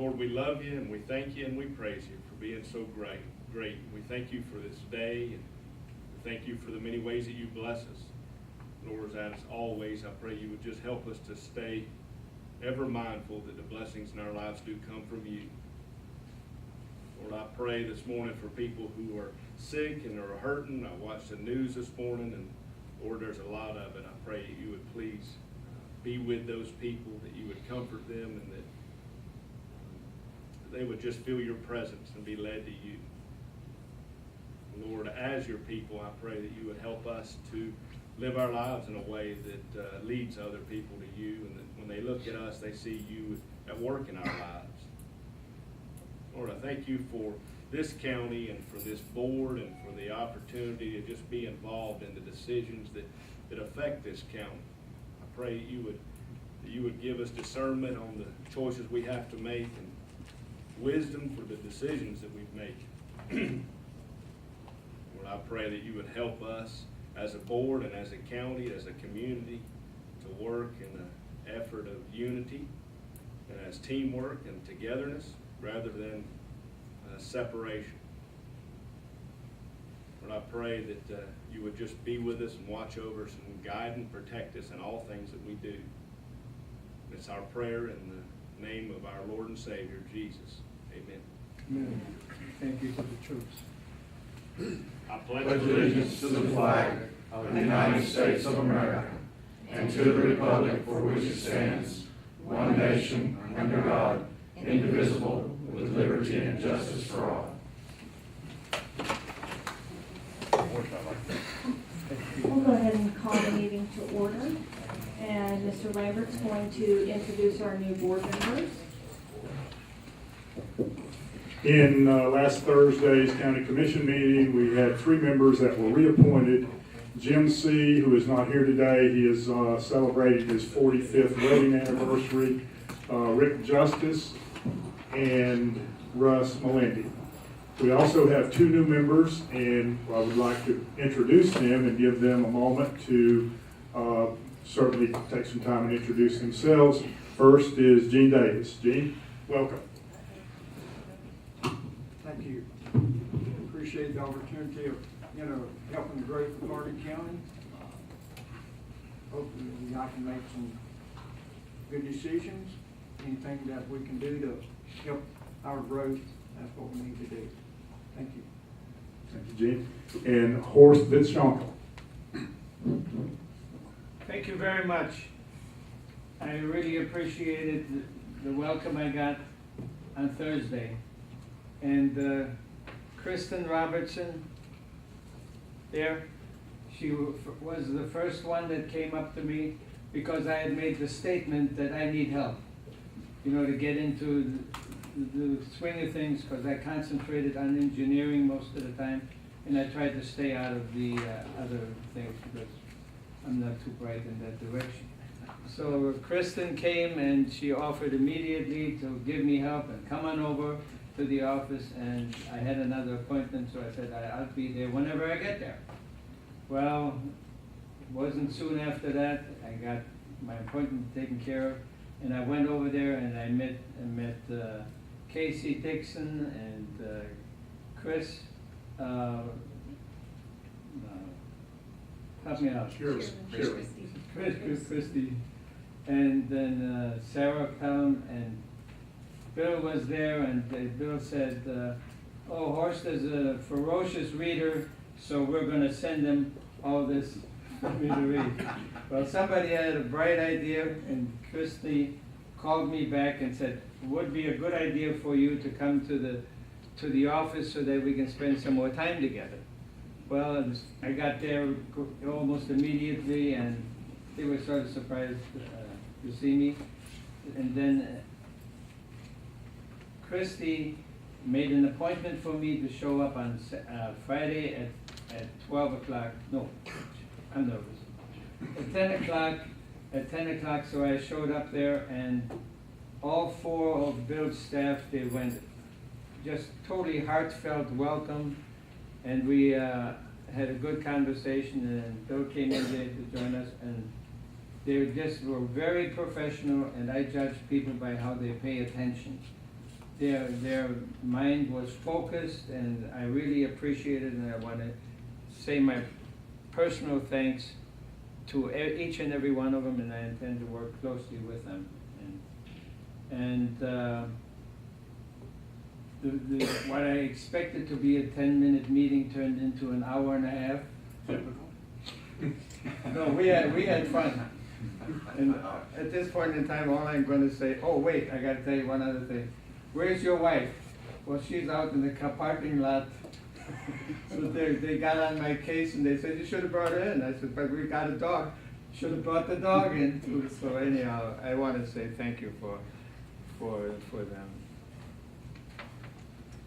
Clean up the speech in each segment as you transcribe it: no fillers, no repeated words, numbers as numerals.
Lord, we love you and we thank you and we praise you for being so great. We thank you for this day, and we thank you for the many ways that you bless us. Lord, as always, I pray you would just help us to stay ever mindful that the blessings in our lives do come from you. Lord, I pray this morning for people who are sick and are hurting. I watched the news this morning, and Lord, there's a lot of it. I pray that you would please be with those people, that you would comfort them, and that they would just feel your presence and be led to you. Lord, as your people, I pray that you would help us to live our lives in a way that leads other people to you, and that when they look at us, they see you at work in our lives. Lord, I thank you for this county and for this board and for the opportunity to just be involved in the decisions that affect this county. I pray that you would give us discernment on the choices we have to make and wisdom for the decisions that we've made. Lord, I pray that you would help us as a board and as a county, as a community, to work in an effort of unity and as teamwork and togetherness rather than separation. Lord, I pray that you would just be with us and watch over us and guide and protect us in all things that we do. It's our prayer in the name of our Lord and Savior, Jesus. Amen. Amen. Thank you for the troops. I pledge allegiance to the flag of the United States of America and to the republic for which it stands, one nation, under God, indivisible, with liberty and justice for all. We'll go ahead and call the meeting to order. And Mr. Lambert's going to introduce our new board members. In last Thursday's county commission meeting, we had 3 members that were reappointed. Jim C., who is not here today, he is celebrating his 45th wedding anniversary. Rick Justice and Russ Melendi. We also have 2 new members, and I would like to introduce them and give them a moment to certainly take some time and introduce themselves. First is Gene Davis. Gene, welcome. Thank you. Appreciate the opportunity of, helping grow Hardin County. Hopefully I can make some good decisions. Anything that we can do to help our growth, that's what we need to do. Thank you. Thank you, Gene. And Horst Witzschonkel. Thank you very much. I really appreciated the welcome I got on Thursday. And Kristen Robertson, there, she was the first one that came up to me because I had made the statement that I need help, to get into the swing of things, because I concentrated on engineering most of the time, and I tried to stay out of the other things because I'm not too bright in that direction. So Kristen came and she offered immediately to give me help and come on over to the office, and I had another appointment, so I said I'll be there whenever I get there. Well, it wasn't soon after that I got my appointment taken care of, and I went over there and I met Casey Dixon and Chris. Help me out. Chris Christie, and then Sarah Pelham, and Bill was there, and Bill said, oh, Horst is a ferocious reader, so we're going to send him all this for me to read. Well, somebody had a bright idea, and Christie called me back and said, it would be a good idea for you to come to the office so that we can spend some more time together. Well, I got there almost immediately, and they were sort of surprised to see me. And then Christy made an appointment for me to show up on Friday at 12 o'clock. No, I'm nervous. At 10 o'clock, so I showed up there, and all 4 of Bill's staff, they went just totally heartfelt welcome, and we had a good conversation, and Bill came in there to join us, and they just were very professional, and I judge people by how they pay attention. their mind was focused, and I really appreciate it, and I want to say my personal thanks to each and every one of them, and I intend to work closely with them. What I expected to be a 10-minute meeting turned into an hour and a half. No, we had fun. And at this point in time, all I'm going to say, oh wait, I got to tell you one other thing. Where's your wife? Well, she's out in the parking lot. So they got on my case and they said, you should have brought her in. I said, but we got a dog. Should have brought the dog in too. So anyhow, I want to say thank you for them.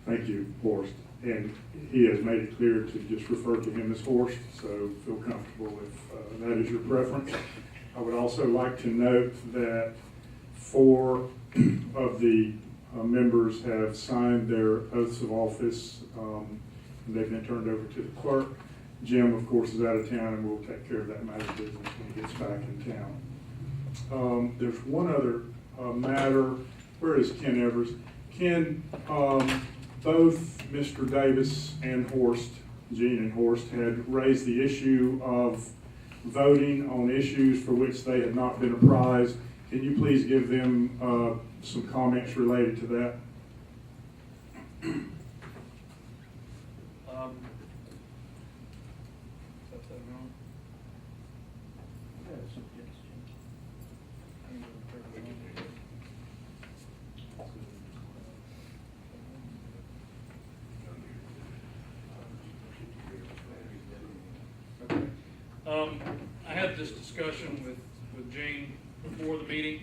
Thank you, Horst. And he has made it clear to just refer to him as Horst, so feel comfortable if that is your preference. I would also like to note that 4 of the members have signed their oaths of office, and they've been turned over to the clerk. Jim, of course, is out of town, and we'll take care of that matter of business when he gets back in town. There's one other matter. Where is Ken Evers? Ken, both Mr. Davis and Horst, Gene and Horst, had raised the issue of voting on issues for which they had not been apprised. Can you please give them some comments related to that? I had this discussion with Gene before the meeting.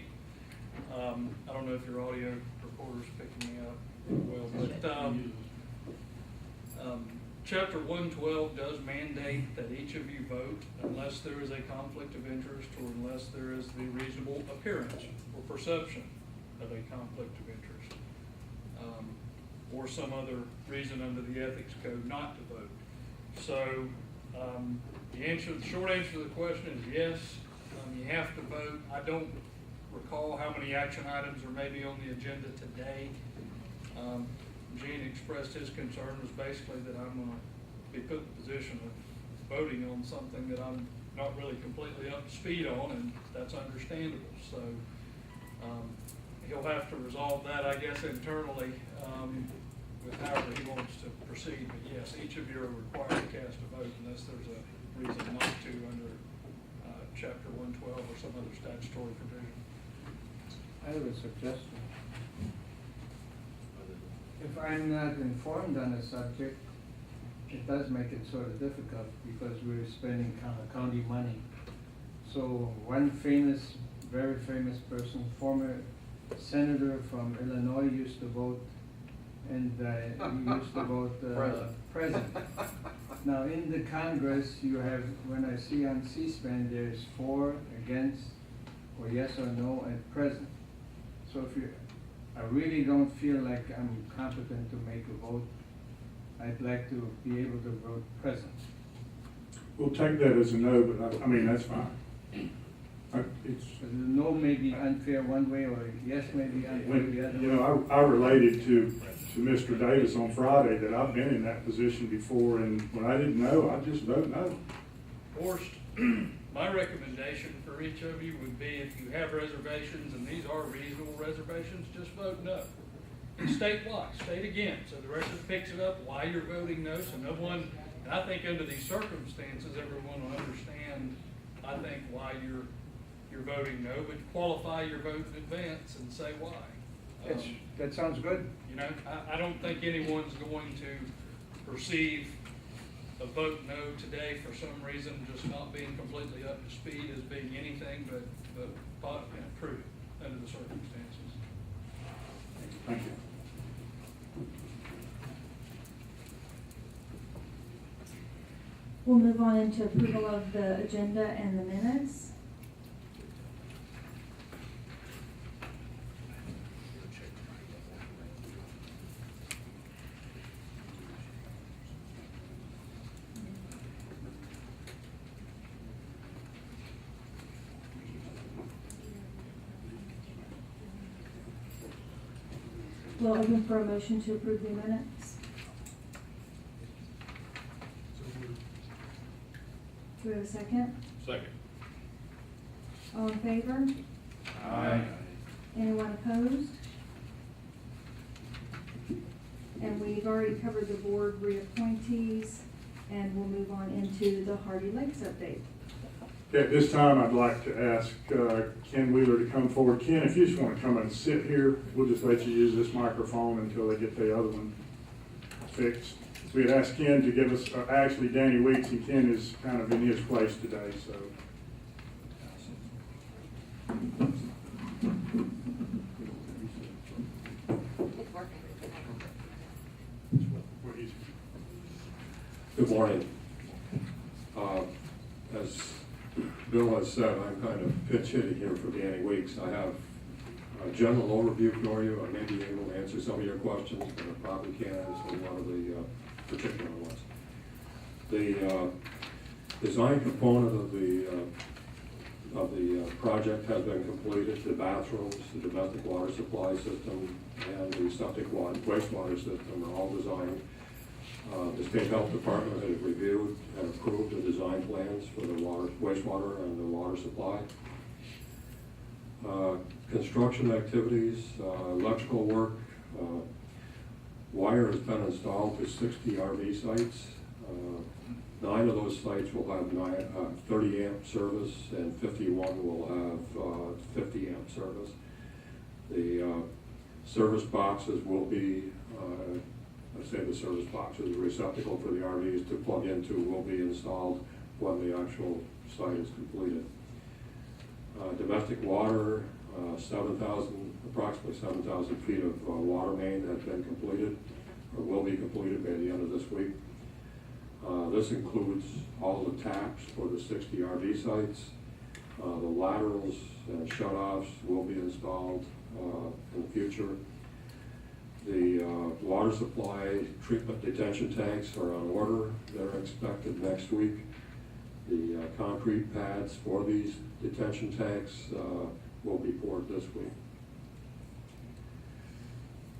I don't know if your audio recorder's picking me up well, but Chapter 112 does mandate that each of you vote unless there is a conflict of interest or unless there is the reasonable appearance or perception of a conflict of interest, or some other reason under the ethics code not to vote. So the short answer to the question is yes, you have to vote. I don't recall how many action items are maybe on the agenda today. Gene expressed his concern was basically that I'm going to be put in the position of voting on something that I'm not really completely up to speed on, and that's understandable. So he'll have to resolve that, I guess, internally with however he wants to proceed. But yes, each of you are required to cast a vote unless there's a reason not to under Chapter 112 or some other statutory provision. I have a suggestion. If I'm not informed on a subject, it does make it sort of difficult because we're spending county money. So one very famous person, former senator from Illinois, used to vote, and he used to vote president. Now in the Congress, you have, when I see on C-SPAN, there's for, against, or yes or no, and present. So if I really don't feel like I'm competent to make a vote, I'd like to be able to vote present. We'll take that as a no, but I mean, that's fine. It's, No may be unfair one way, or yes may be unfair the other way. you know, I related to Mr. Davis on Friday that I've been in that position before, and when I didn't know, I just vote no. Horst, my recommendation for each of you would be if you have reservations, and these are reasonable reservations, just vote no. And state why, state again, so the record picks it up why you're voting no, so no one, and I think under these circumstances, everyone will understand, I think, why you're voting no, but qualify your vote in advance and say why. That sounds good. You know, I don't think anyone's going to perceive a vote no today for some reason just not being completely up to speed as being anything but prudent under the circumstances. Thank you. We'll move on into approval of the agenda and the minutes. We'll open for a motion to approve the minutes. Do we have a second? Second. All in favor? Aye. Anyone opposed? And we've already covered the board reappointees, and we'll move on into the Hardy Lakes update. Okay, at this time, I'd like to ask Ken Wheeler to come forward. Ken, if you just want to come and sit here, we'll just let you use this microphone until they get the other one fixed. We had asked Ken to give us, actually Danny Weeks, and Ken is kind of in his place today, so. Good morning. As Bill has said, I'm kind of pinch hitting here for Danny Weeks. I have a general overview for you. I may be able to answer some of your questions, but I probably can't answer one of the particular ones. The design component of the project has been completed. The bathrooms, the domestic water supply system, and the septic wastewater system are all designed. The State Health Department has reviewed and approved the design plans for the wastewater and the water supply. Construction activities, electrical work, wire has been installed to 60 RV sites. 9 of those sites will have 30 amp service, and 51 will have 50 amp service. The service boxes will be, I say the service boxes, the receptacle for the RVs to plug into will be installed when the actual site is completed. Domestic water, approximately 7,000 feet of water main has been completed, or will be completed by the end of this week. This includes all the taps for the 60 RV sites. The laterals and shutoffs will be installed in the future. The water supply treatment detention tanks are on order. They're expected next week. The concrete pads for these detention tanks will be poured this week.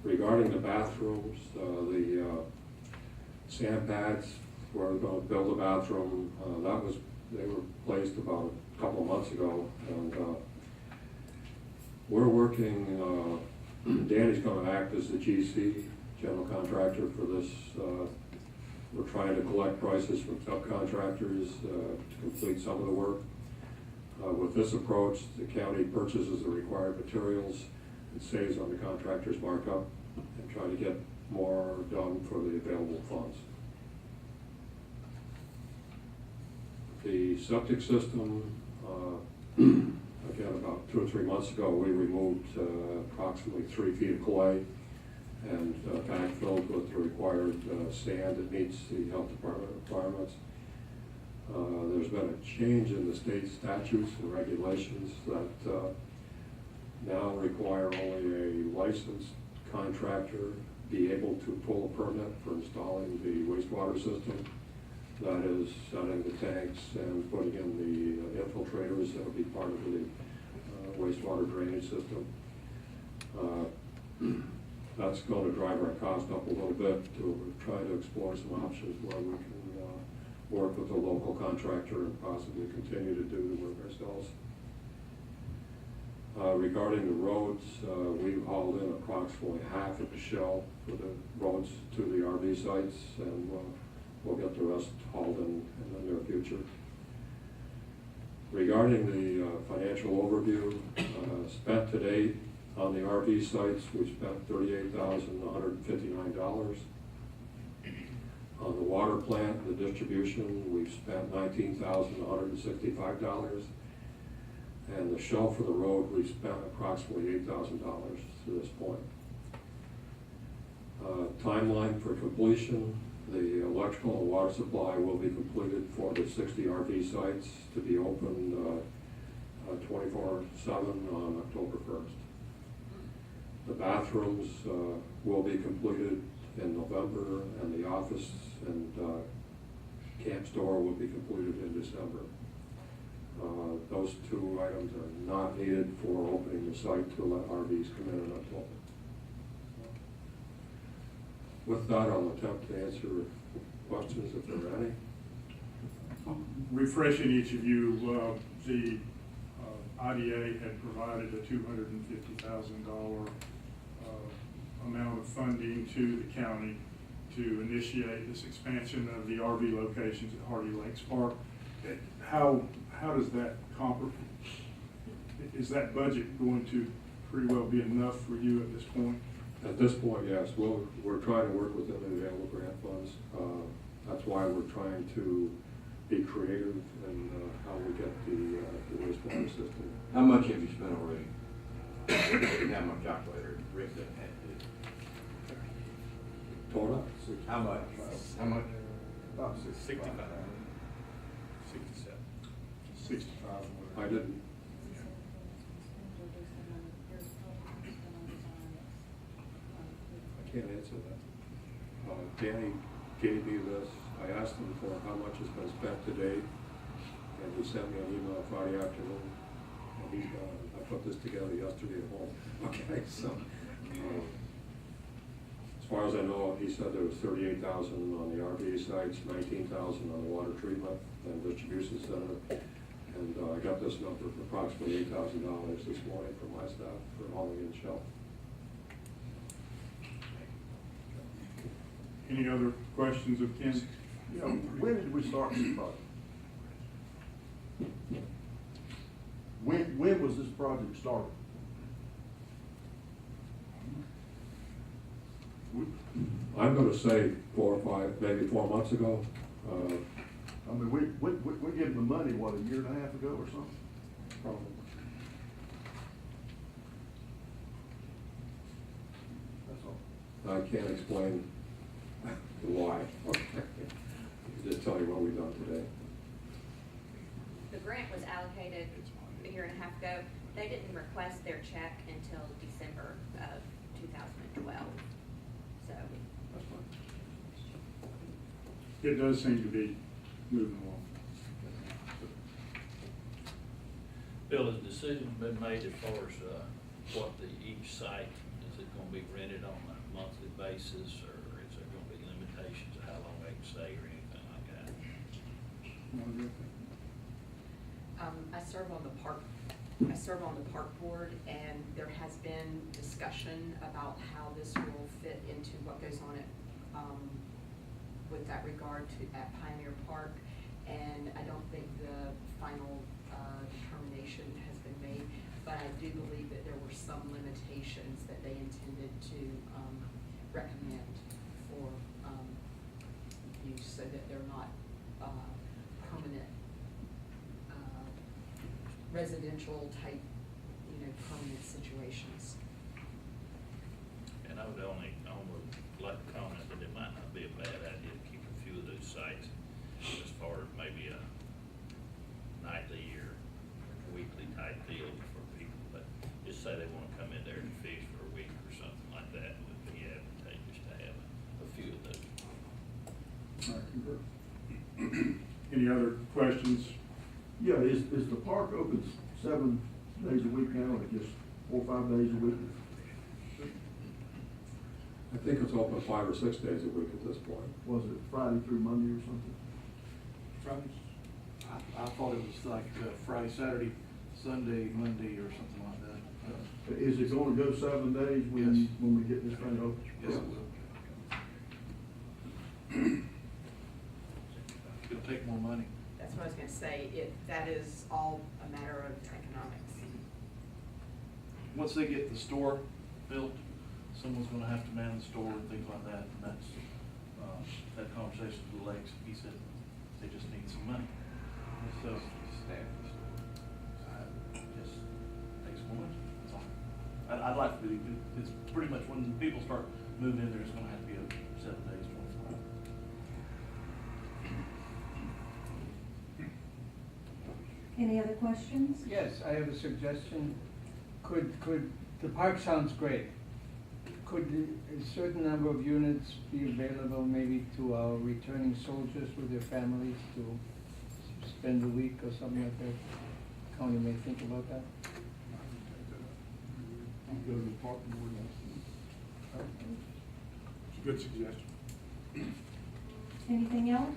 Regarding the bathrooms, the sand pads, we're going to build a bathroom. They were placed about a couple of months ago, and we're working. Danny's going to act as the GC, general contractor, for this. We're trying to collect prices from subcontractors to complete some of the work. With this approach, the county purchases the required materials and saves on the contractor's markup, and try to get more done for the available funds. The septic system, again, about 2 or 3 months ago, we removed approximately 3 feet of clay and backfilled with the required sand that meets the health department requirements. There's been a change in the state statutes and regulations that now require only a licensed contractor be able to pull a permit for installing the wastewater system. That is setting the tanks and putting in the infiltrators that will be part of the wastewater drainage system. That's going to drive our cost up a little bit to try to explore some options where we can work with a local contractor and possibly continue to do the work ourselves. Regarding the roads, we've hauled in approximately half of the shell for the roads to the RV sites, and we'll get the rest hauled in the near future. Regarding the financial overview, spent to date on the RV sites, we spent $38,159. On the water plant and the distribution, we've spent $19,165. And the shell for the road, we've spent approximately $8,000 to this point. Timeline for completion, the electrical and water supply will be completed for the 60 RV sites to be opened 24/7 on October 1st. The bathrooms will be completed in November, and the office and camp store will be completed in December. Those 2 items are not needed for opening the site to let RVs come in October. With that, I'll attempt to answer questions if there are any. Refreshing each of you, the IDA had provided a $250,000 amount of funding to the county to initiate this expansion of the RV locations at Hardy Lakes Park. How does that is that budget going to pretty well be enough for you at this point? At this point, yes. Well, we're trying to work within the available grant funds. That's why we're trying to be creative in how we get the wastewater system. How much have you spent already? Have my calculator, Rick doesn't have to. Total? How much? How much? About 65. 67. 65. I didn't. I can't answer that. Danny gave me this. I asked him for how much has been spent to date, and he sent me an email Friday afternoon. And he's I put this together yesterday at home. Okay, so as far as I know, he said there was 38,000 on the RV sites, 19,000 on the water treatment and distribution center, and I got this number for approximately $8,000 this morning from my staff for hauling in shell. Any other questions of Ken? You know, when did we start this project? When was this project started? I'm going to say 4 or 5, maybe 4 months ago. I mean, we gave them the money, what, a year and a half ago or something? Probably. That's all. I can't explain why. Just tell you what we've done today. The grant was allocated a year and a half ago. They didn't request their check until December of 2012. So, That's fine. It does seem to be moving along. Bill, has a decision been made as far as what each site, is it going to be rented on a monthly basis, or is there going to be limitations of how long they can stay or anything like that? I serve on the park board, and there has been discussion about how this will fit into what goes on with that regard at Pioneer Park. And I don't think the final determination has been made, but I do believe that there were some limitations that they intended to recommend for use, so that they're not permanent residential type, permanent situations. And I would only like to comment that it might not be a bad idea to keep a few of those sites as far as maybe a nightly or weekly type deal for people, but just say they want to come in there and fish for a week or something like that, it would be advantageous to have a few of those. I concur. Any other questions? Yeah, is the park open 7 days a week now, or just 4 or 5 days a week? I think it's open 5 or 6 days a week at this point. Was it Friday through Monday or something? I thought it was like Friday, Saturday, Sunday, Monday, or something like that. Is it gonna go 7 days Yes. when we get this thing open? Yes, it will. It'll take more money. That's what I was gonna say, that is all a matter of economics. Once they get the store built, someone's gonna have to man the store and things like that, and that's, that conversation with Lex, he said they just need some money. So, just takes more money, that's all. I'd like to be, it's pretty much when people start moving in there, it's gonna have to be open 7 days, 24 hours. Any other questions? Yes, I have a suggestion. Could, the park sounds great. Could a certain number of units be available maybe to our returning soldiers with their families to spend a week or something like that? County may think about that. Go to the park board. Good suggestion. Anything else?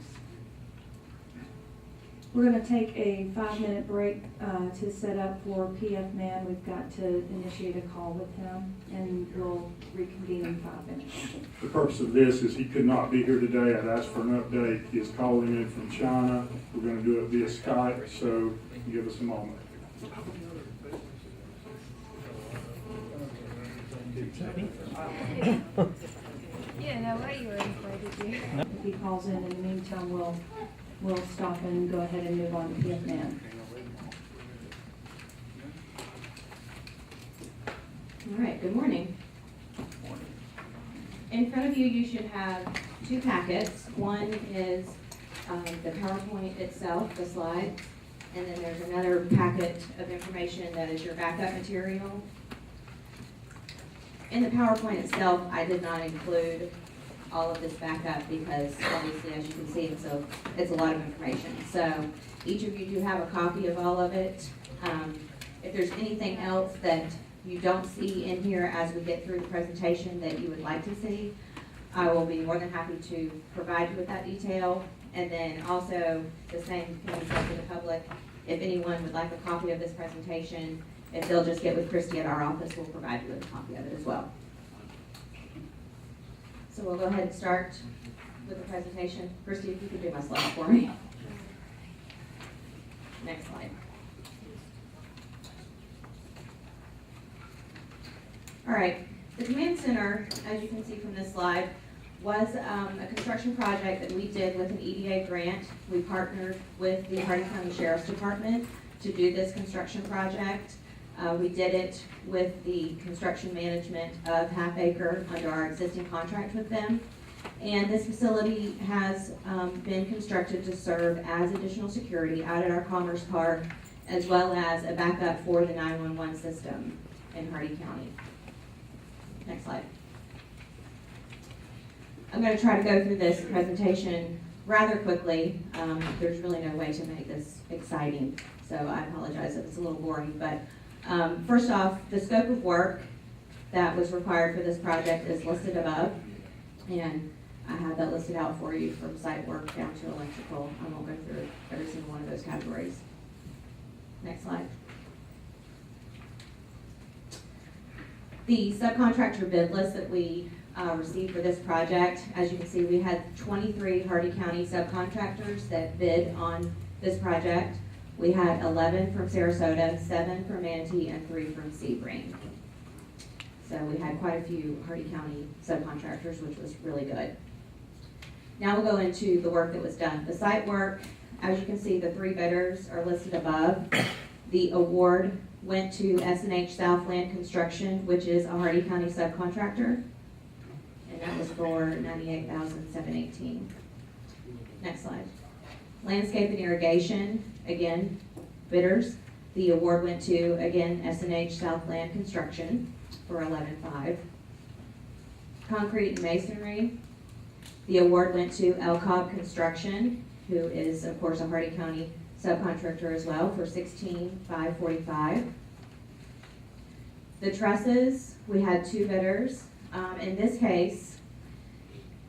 We're gonna take a 5-minute break to set up for PF Man. We've got to initiate a call with him, and we'll reconvene in 5 minutes. The purpose of this is he could not be here today. I'd asked for an update. He is calling in from China. We're going to do it via Skype, so give us a moment. Yeah, no, what you were invited to. If he calls in the meantime, we'll stop and go ahead and move on to PF Man. All right, good morning. In front of you, you should have 2 packets. One is the PowerPoint itself, the slides, and then there's another packet of information that is your backup material. In the PowerPoint itself, I did not include all of this backup because obviously, as you can see, it's a lot of information. So each of you do have a copy of all of it. If there's anything else that you don't see in here as we get through the presentation that you would like to see, I will be more than happy to provide you with that detail. And then also the same can be said to the public. If anyone would like a copy of this presentation, if they'll just get with Christy at our office, we'll provide you with a copy of it as well. So we'll go ahead and start with the presentation. Christy, if you could do my slides for me. Next slide. All right, the command center, as you can see from this slide, was a construction project that we did with an EDA grant. We partnered with the Hardin County Sheriff's Department to do this construction project. We did it with the construction management of Half Acre under our existing contract with them. And this facility has been constructed to serve as additional security out at our Commerce Park, as well as a backup for the 911 system in Hardin County. Next slide. I'm going to try to go through this presentation rather quickly. There's really no way to make this exciting, so I apologize if it's a little boring. But first off, the scope of work that was required for this project is listed above, and I have that listed out for you from site work down to electrical. I won't go through every single one of those categories. Next slide. The subcontractor bid list that we received for this project, as you can see, we had 23 Hardin County subcontractors that bid on this project. We had 11 from Sarasota, 7 from Manatee, and 3 from Sebring. So we had quite a few Hardin County subcontractors, which was really good. Now we'll go into the work that was done. The site work, as you can see, the 3 bidders are listed above. The award went to S&H Southland Construction, which is a Hardin County subcontractor, and that was for $98,718. Next slide. Landscape and irrigation, again, bidders. The award went to, again, S&H Southland Construction for $11,500. Concrete and masonry, the award went to Elcob Construction, who is, of course, a Hardin County subcontractor as well, for $16,545. The trusses, we had 2 bidders. In this case,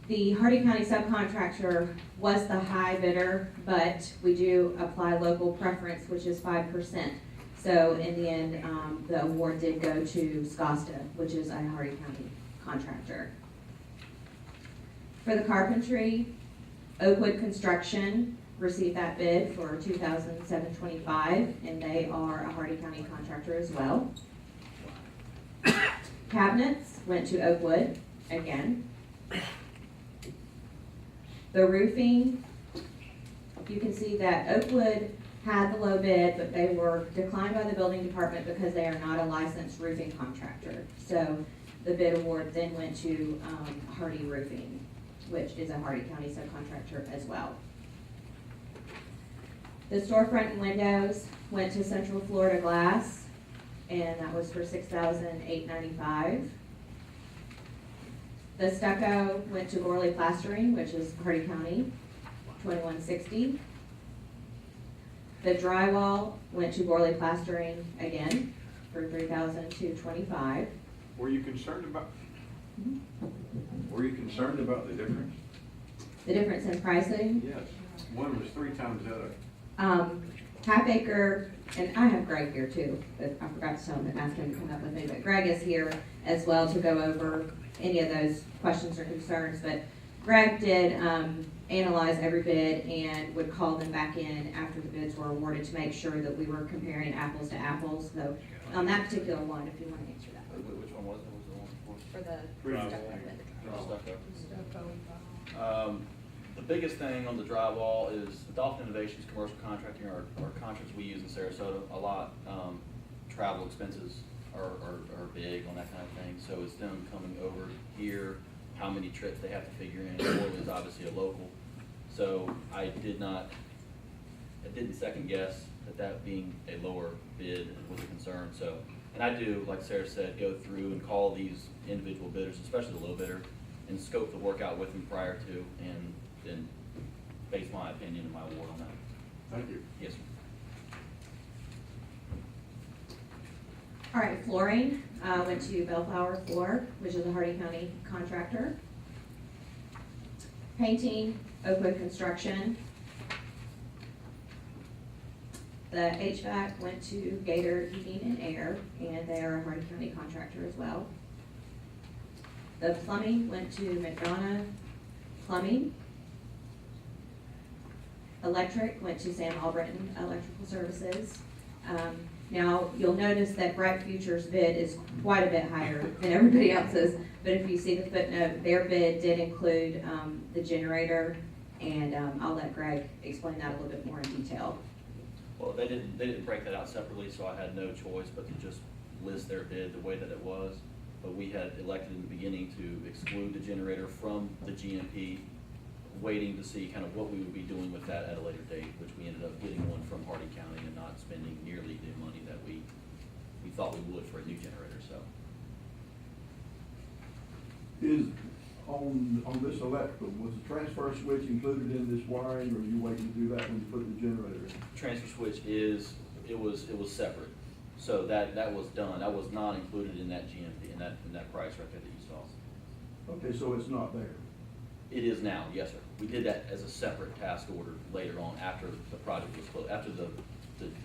the Hardin County subcontractor was the high bidder, but we do apply local preference, which is 5%. So in the end, the award did go to Scosta, which is a Hardin County contractor. For the carpentry, Oakwood Construction received that bid for $2,725, and they are a Hardin County contractor as well. Cabinets went to Oakwood again. The roofing, you can see that Oakwood had the low bid, but they were declined by the building department because they are not a licensed roofing contractor. So the bid award then went to Hardy Roofing, which is a Hardin County subcontractor as well. The storefront and windows went to Central Florida Glass, and that was for $6,895. The stucco went to Gorley Plastering, which is Hardin County, $2,160. The drywall went to Gorley Plastering again for $3,225. Were you concerned about Were you concerned about the difference? The difference in pricing, Yes. One was 3 times the other. half acre, and I have Greg here too, but I forgot to tell him, ask him to come up with me, but Greg is here as well to go over any of those questions or concerns, but Greg did, analyze every bid and would call them back in after the bids were awarded to make sure that we were comparing apples to apples, so on that particular one, if you want to answer that. Which one was it? Was the one before? For the Drywall. Stucco. The biggest thing on the drywall is Dolphin Innovations Commercial Contracting, our contracts we use in Sarasota a lot. Travel expenses are big on that kind of thing, so it's them coming over here, how many trips they have to figure in. Florida is obviously a local, so I didn't second guess that being a lower bid was a concern, so. And I do, like Sarah said, go through and call these individual bidders, especially the low bidder, and scope the work out with them prior to, and then base my opinion and my award on that. Thank you. Yes, sir. All right, flooring, went to Bellflower Floor, which is a Hardin County contractor. Painting, Oakwood Construction. The HVAC went to Gator Heating and Air, and they are a Hardin County contractor as well. The plumbing went to McDonough Plumbing. Electric went to Sam Albritton Electrical Services. Now, you'll notice that Bright Future's bid is quite a bit higher than everybody else's, but if you see the footnote, their bid did include the generator, and I'll let Greg explain that a little bit more in detail. Well, they didn't break that out separately, so I had no choice but to just list their bid the way that it was. But we had elected in the beginning to exclude the generator from the GMP, waiting to see kind of what we would be doing with that at a later date, which we ended up getting one from Hardin County and not spending nearly the money that we thought we would for a new generator, so. Is, on this electrical, was the transfer switch included in this wiring, or are you waiting to do that when you put the generator in? Transfer switch it was separate. So that was done. That was not included in that GMP, in that price right there that you saw. Okay, so it's not there. It is now, yes, sir. We did that as a separate task order later on after the project was closed, after the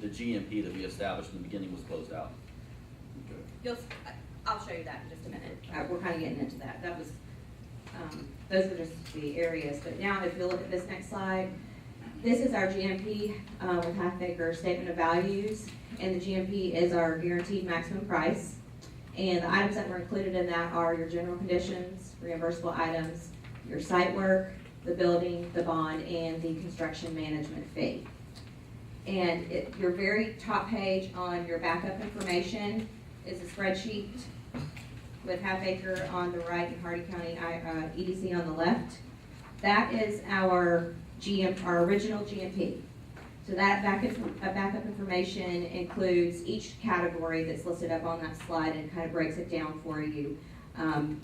GMP that we established in the beginning was closed out. I'll show you that in just a minute. We're kind of getting into that. That was, those were just the areas. But now if you look at this next slide, this is our GMP with half acre statement of values. And the GMP is our guaranteed maximum price. And the items that were included in that are your general conditions, reimbursable items, your site work, the building, the bond, and the construction management fee. And your very top page on your backup information is a spreadsheet with half acre on the right and Hardin County EDC on the left. That is our original GMP. So that backup information includes each category that's listed up on that slide and kind of breaks it down for you,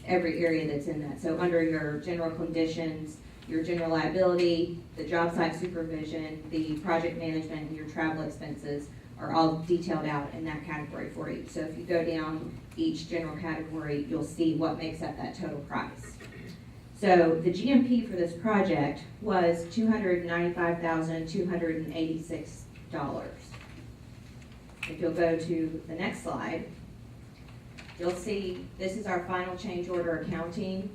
every area that's in that. So under your general conditions, your general liability, the job site supervision, the project management, and your travel expenses are all detailed out in that category for you. So if you go down each general category, you'll see what makes up that total price. So the GMP for this project was $295,286. If you'll go to the next slide, you'll see this is our final change order accounting.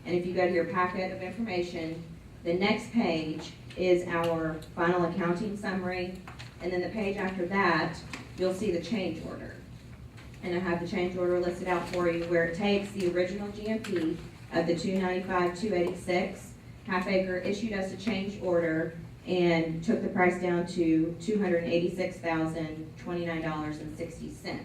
And if you go to your packet of information, the next page is our final accounting summary. And then the page after that, you'll see the change order. And I have the change order listed out for you where it takes the original GMP of the $295,286. Half acre issued us a change order and took the price down to $286,029.60.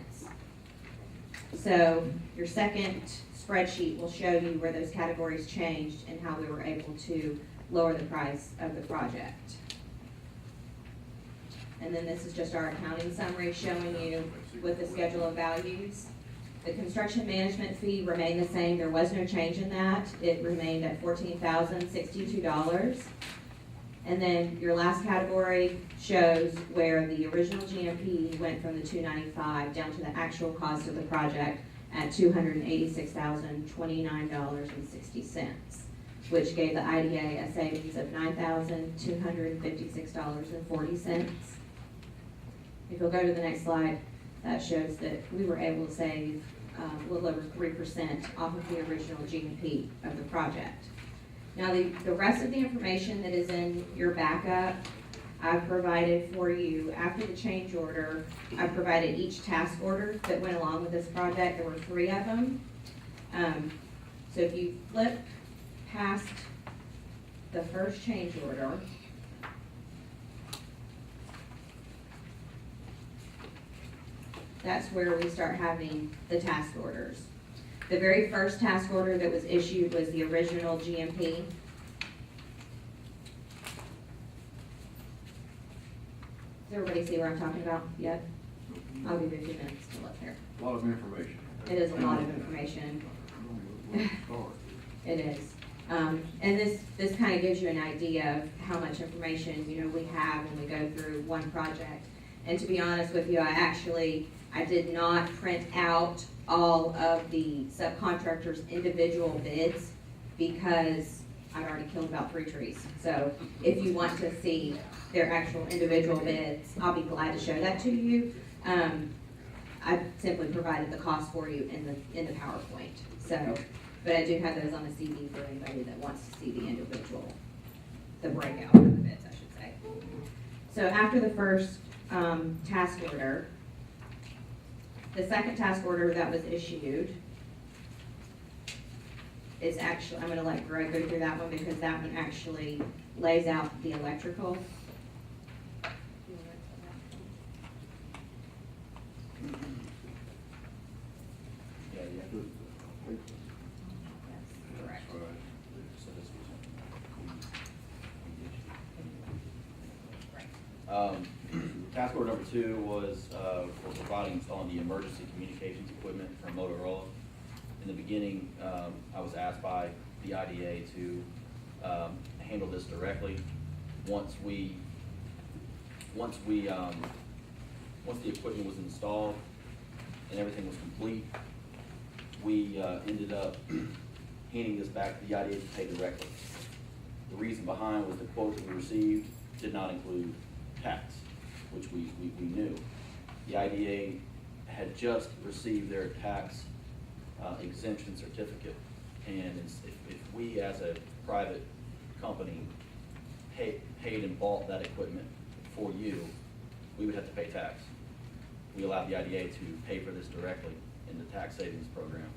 So your second spreadsheet will show you where those categories changed and how we were able to lower the price of the project. And then this is just our accounting summary showing you with the schedule of values. The construction management fee remained the same. There was no change in that. It remained at $14,062. And then your last category shows where the original GMP went from the $295 down to the actual cost of the project at $286,029.60, which gave the IDA a savings of $9,256.40. If you'll go to the next slide, that shows that we were able to save a little over 3% off of the original GMP of the project. Now, the rest of the information that is in your backup, I've provided for you. After the change order, I provided each task order that went along with this project. There were 3 of them. So if you flip past the first change order, that's where we start having the task orders. The very first task order that was issued was the original GMP. Does everybody see what I'm talking about yet? I'll give you a few minutes to look here. A lot of information. It is a lot of information. It is. And this kind of gives you an idea of how much information, we have when we go through one project. And to be honest with you, I did not print out all of the subcontractors' individual bids because I've already killed about 3 trees. So if you want to see their actual individual bids, I'll be glad to show that to you. I simply provided the cost for you in the PowerPoint. So, but I do have those on a CD for anybody that wants to see the breakout of the bids, I should say. So after the first task order, the second task order that was issued is actually, I'm going to let Greg go through that one because that one actually lays out the electrical. Task order number 2 was for providing installing the emergency communications equipment from Motorola. In the beginning, I was asked by the IDA to handle this directly. Once the equipment was installed and everything was complete, we ended up handing this back to the IDA to pay directly. The reason behind was the quote that we received did not include tax, which we knew. The IDA had just received their tax exemption certificate, and if we as a private company paid and bought that equipment for you, we would have to pay tax. We allowed the IDA to pay for this directly in the tax savings program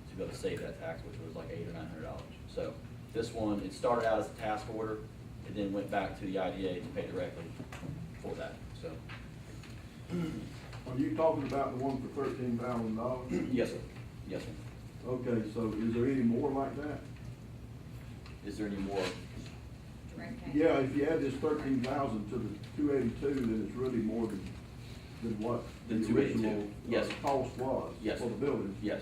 to be able to save that tax, which was like $800 or $900. So this one, it started out as a task order, it then went back to the IDA to pay directly for that. So. Are you talking about the one for $13,000? Yes, sir. Yes, sir. Okay, so is there any more like that? Is there any more? Yeah, if you add this 13,000 to the 282, then it's really more than what the Than 282. original Yes. cost was Yes. for the building. Yes.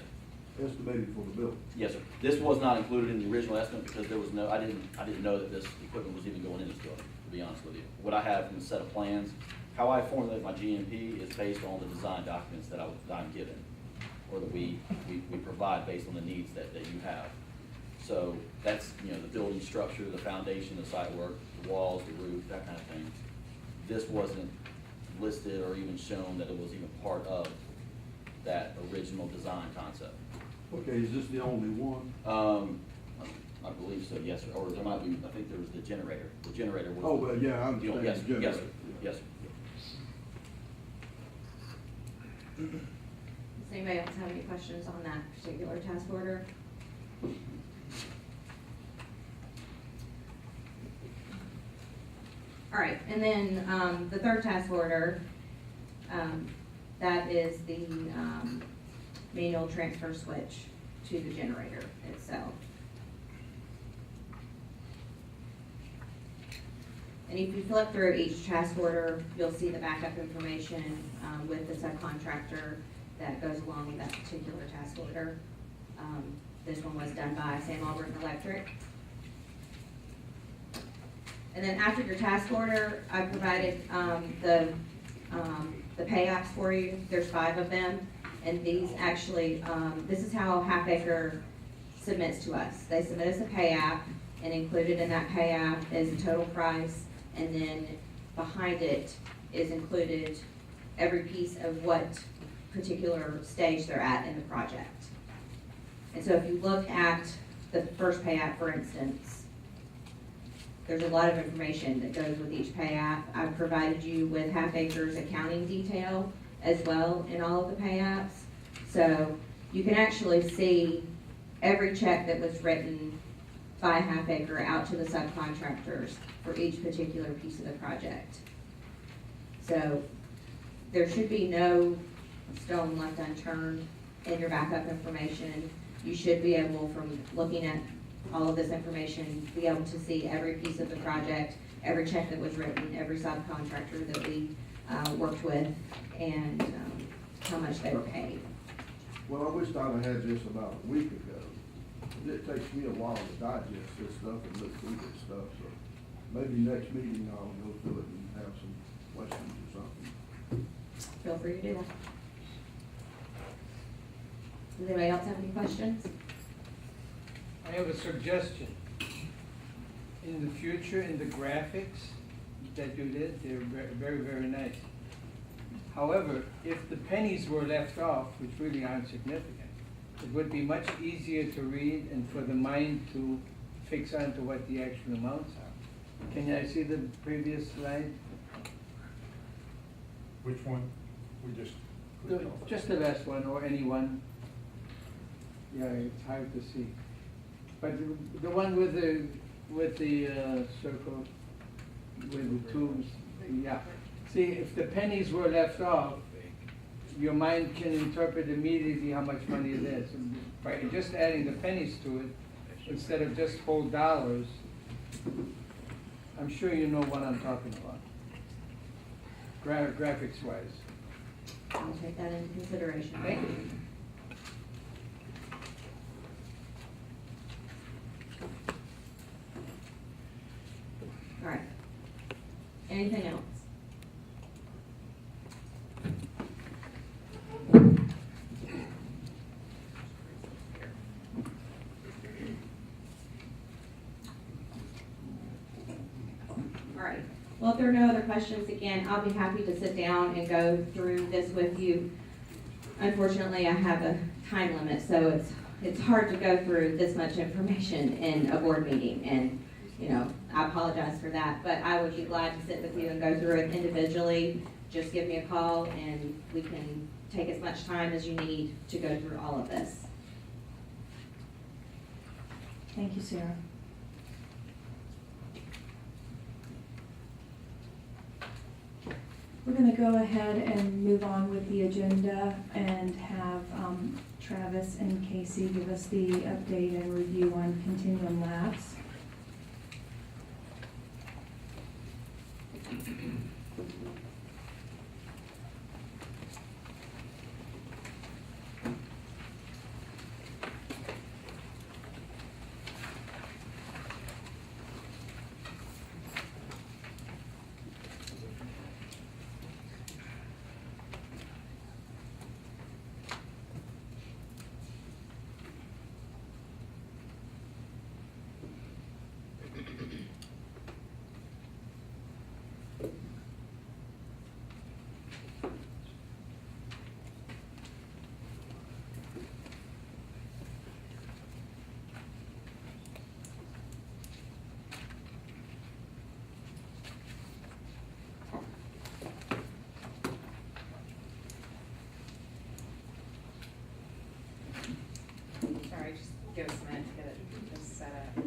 Estimated for the building. Yes, sir. This was not included in the original estimate because there was no, I didn't know that this equipment was even going in this building, to be honest with you. What I have in a set of plans, how I formulate my GMP is based on the design documents that I'm given, or that we provide based on the needs that you have. So that's, the building structure, the foundation, the site work, the walls, the roof, that kind of thing. This wasn't listed or even shown that it was even part of that original design concept. Okay, is this the only one? I believe so, yes, sir. Or there might be, I think there was the generator. The generator was. Oh, well, yeah, I understand Yes, the yes, sir. generator. Yes, sir. Does anybody else have any questions on that particular task order? All right, and then the third task order, that is the manual transfer switch to the generator itself. And if you flip through each task order, you'll see the backup information with the subcontractor that goes along with that particular task order. This one was done by Sam Albert Electric. And then after your task order, I provided the pay apps for you. There's 5 of them, And these actually, this is how Half Acre submits to us. They submit us a pay app, and included in that pay app is the total price, and then behind it is included every piece of what particular stage they're at in the project. And so if you look at the first pay app, for instance, there's a lot of information that goes with each pay app. I've provided you with Half Acre's accounting detail as well in all of the pay apps. So you can actually see every check that was written by Half Acre out to the subcontractors for each particular piece of the project. So there should be no stone left unturned in your backup information. You should be able, from looking at all of this information, be able to see every piece of the project, every check that was written, every subcontractor that we worked with, and how much they were paid. Well, I wished I'd have had this about a week ago. It takes me a while to digest this stuff and look through this stuff, so maybe next meeting I'll go through it and have some questions or something. Feel free to do that. Does anybody else have any questions? I have a suggestion. In the future, in the graphics that you did, they're very, very nice. However, if the pennies were left off, which really aren't significant, it would be much easier to read and for the mind to fix onto what the actual amounts are. Can I see the previous slide? Which one? We just. Just the last one, or any one. Yeah, it's hard to see. But the one with the circle, with the tubes, yeah. See, if the pennies were left off, your mind can interpret immediately how much money it is. And by just adding the pennies to it, instead of just whole dollars, I'm sure you know what I'm talking about, graphics wise. I'll take that into consideration. Thank you. All right. Anything else? All right. Well, if there are no other questions, again, I'll be happy to sit down and go through this with you. Unfortunately, I have a time limit, so it's hard to go through this much information in a board meeting, and you know, I apologize for that, but I would be glad to sit with you and go through it individually. Just give me a call and we can take as much time as you need to go through all of this. Thank you, Sarah. We're going to go ahead and move on with the agenda and have Travis and Casey give us the update and review on Continuum Labs. Sorry, just give us a minute to get it just set up.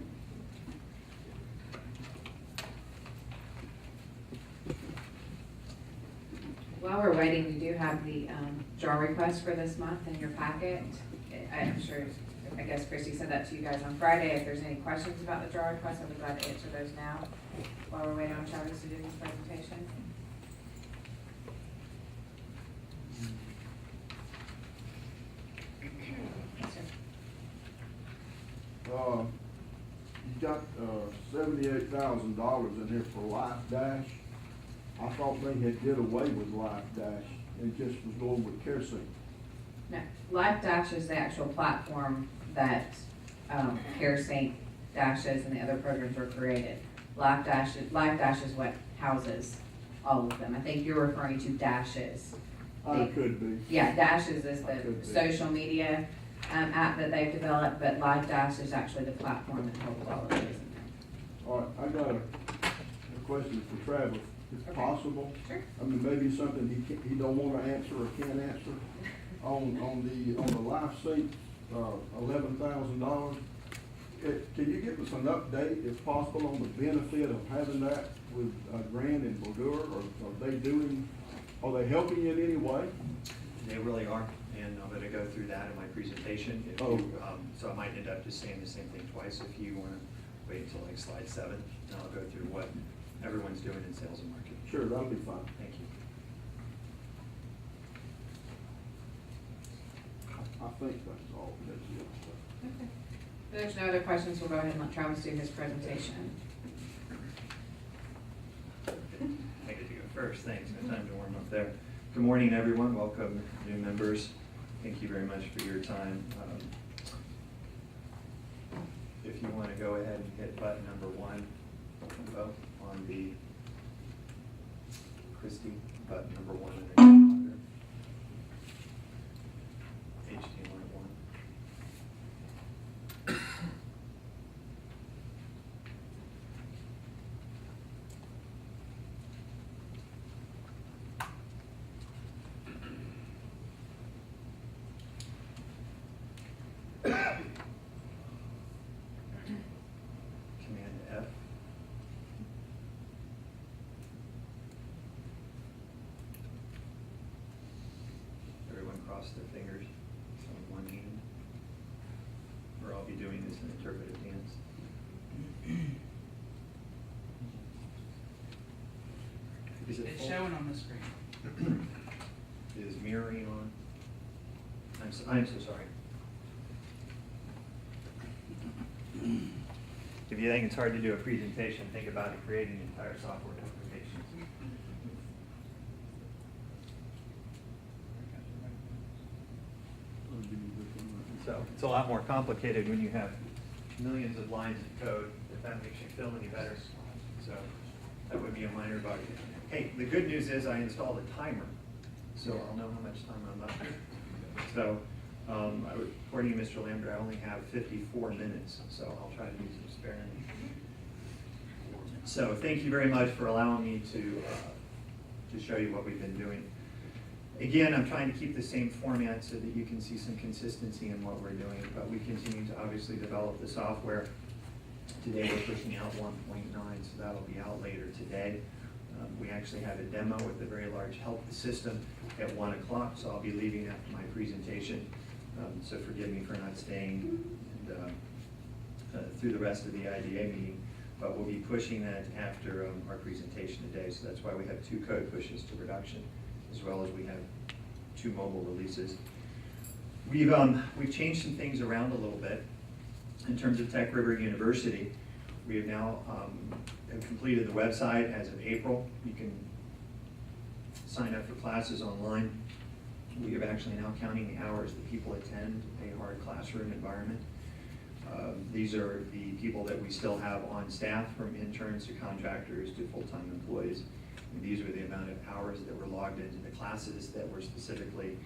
While we're waiting, we do have the draw request for this month in your packet. I'm sure, I guess Christy said that to you guys on Friday. If there's any questions about the draw request, I'll be glad to answer those now while we're waiting on Travis to do his presentation. You got $78,000 in here for Life Dash. I thought they had did away with Life Dash and just was going with CareSync. No, Life Dash is the actual platform that CareSync dashes and the other programs were created. Life Dash is what houses all of them. I think you're referring to Dashes. I could be. Yeah, Dashes is I could the be. social media app that they've developed, but Life Dash is actually the platform that holds all of those in there. All right, I got a question for Travis, if Okay. possible. Sure. I mean, maybe something he don't wanna answer or can't answer. On the life seat, $11,000. Can you give us an update, if possible, on the benefit of having that with Grand and Baldor, or are they helping you in any way? They really are, and I'm gonna go through that in my presentation. If Oh. you, so I might end up just saying the same thing twice. If you wanna wait until like slide 7, and I'll go through what everyone's doing in sales and marketing. Sure, that'll be fine. Thank you. I think that's all, that's it. Okay. If there's no other questions, we'll go ahead and let Travis do his presentation. I get to go first, thanks, no time to warm up there. Good morning, everyone, welcome new members. Thank you very much for your time. If you wanna go ahead and hit button number 1, vote on the Christie, button number 1 in the calendar. HTML1. Command F. Everyone cross their fingers on one hand. Or I'll be doing this in interpretive dance. Is it It's full? showing on the screen. Is mirroring on? I'm so sorry. If you think it's hard to do a presentation, think about it, creating an entire software application. So it's a lot more complicated when you have millions of lines of code, if that makes you feel any better. So that would be a minor bug. Hey, the good news is I installed a timer, so I'll know how much time I'm left. So, according to Mr. Lambert, I only have 54 minutes, so I'll try to use it sparingly. So thank you very much for allowing me to show you what we've been doing. Again, I'm trying to keep the same format so that you can see some consistency in what we're doing, but we continue to obviously develop the software. Today we're pushing out 1.9, so that'll be out later today. We actually have a demo with a very large help system at 1 o'clock, so I'll be leaving after my presentation. So forgive me for not staying through the rest of the IDA meeting, but we'll be pushing that after our presentation today. So that's why we have 2 code pushes to production, as well as we have 2 mobile releases. We've changed some things around a little bit. In terms of Tech River University, we have now have completed the website as of April. You can sign up for classes online. We are actually now counting the hours that people attend a hard classroom environment. These are the people that we still have on staff, from interns to contractors to full-time employees. And these are the amount of hours that were logged into the classes that were specifically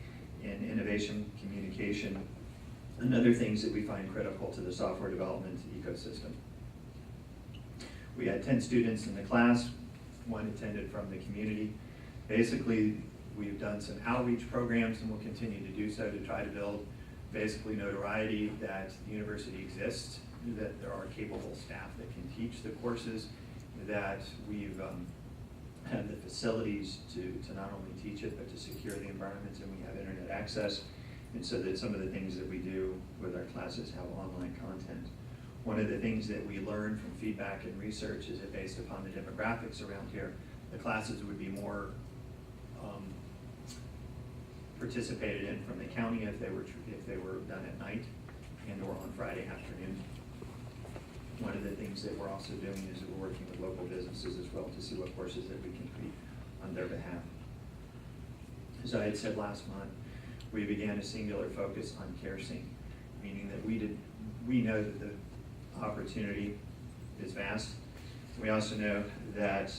in innovation, communication, and other things that we find critical to the software development ecosystem. We had 10 students in the class, 1 attended from the community. Basically, we've done some outreach programs and will continue to do so to try to build basically notoriety that the university exists, that there are capable staff that can teach the courses, that we've had the facilities to not only teach it, but to secure the environments, and we have internet access, and so that some of the things that we do with our classes have online content. One of the things that we learned from feedback and research is that based upon the demographics around here, the classes would be more participated in from the county if they were done at night and or on Friday afternoon. One of the things that we're also doing is that we're working with local businesses as well to see what courses that we can create on their behalf. As I had said last month, we began a singular focus on CareSync, meaning that we know that the opportunity is vast. We also know that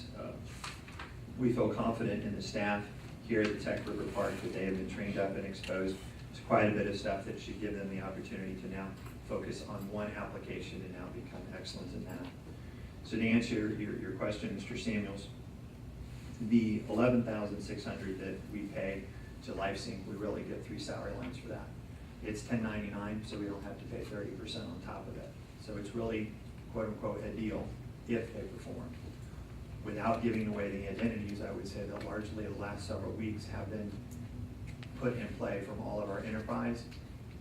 we feel confident in the staff here at the Tech River Park that they have been trained up and exposed to quite a bit of stuff that should give them the opportunity to now focus on one application and now become excellent in that. So to answer your question, Mr. Samuels, the $11,600 that we pay to LifeSync, we really get 3 salary lines for that. It's $10.99, so we don't have to pay 30% on top of it. So it's really, quote unquote, a deal if they perform. Without giving away the identities, I would say that largely the last several weeks have been put in play from all of our enterprise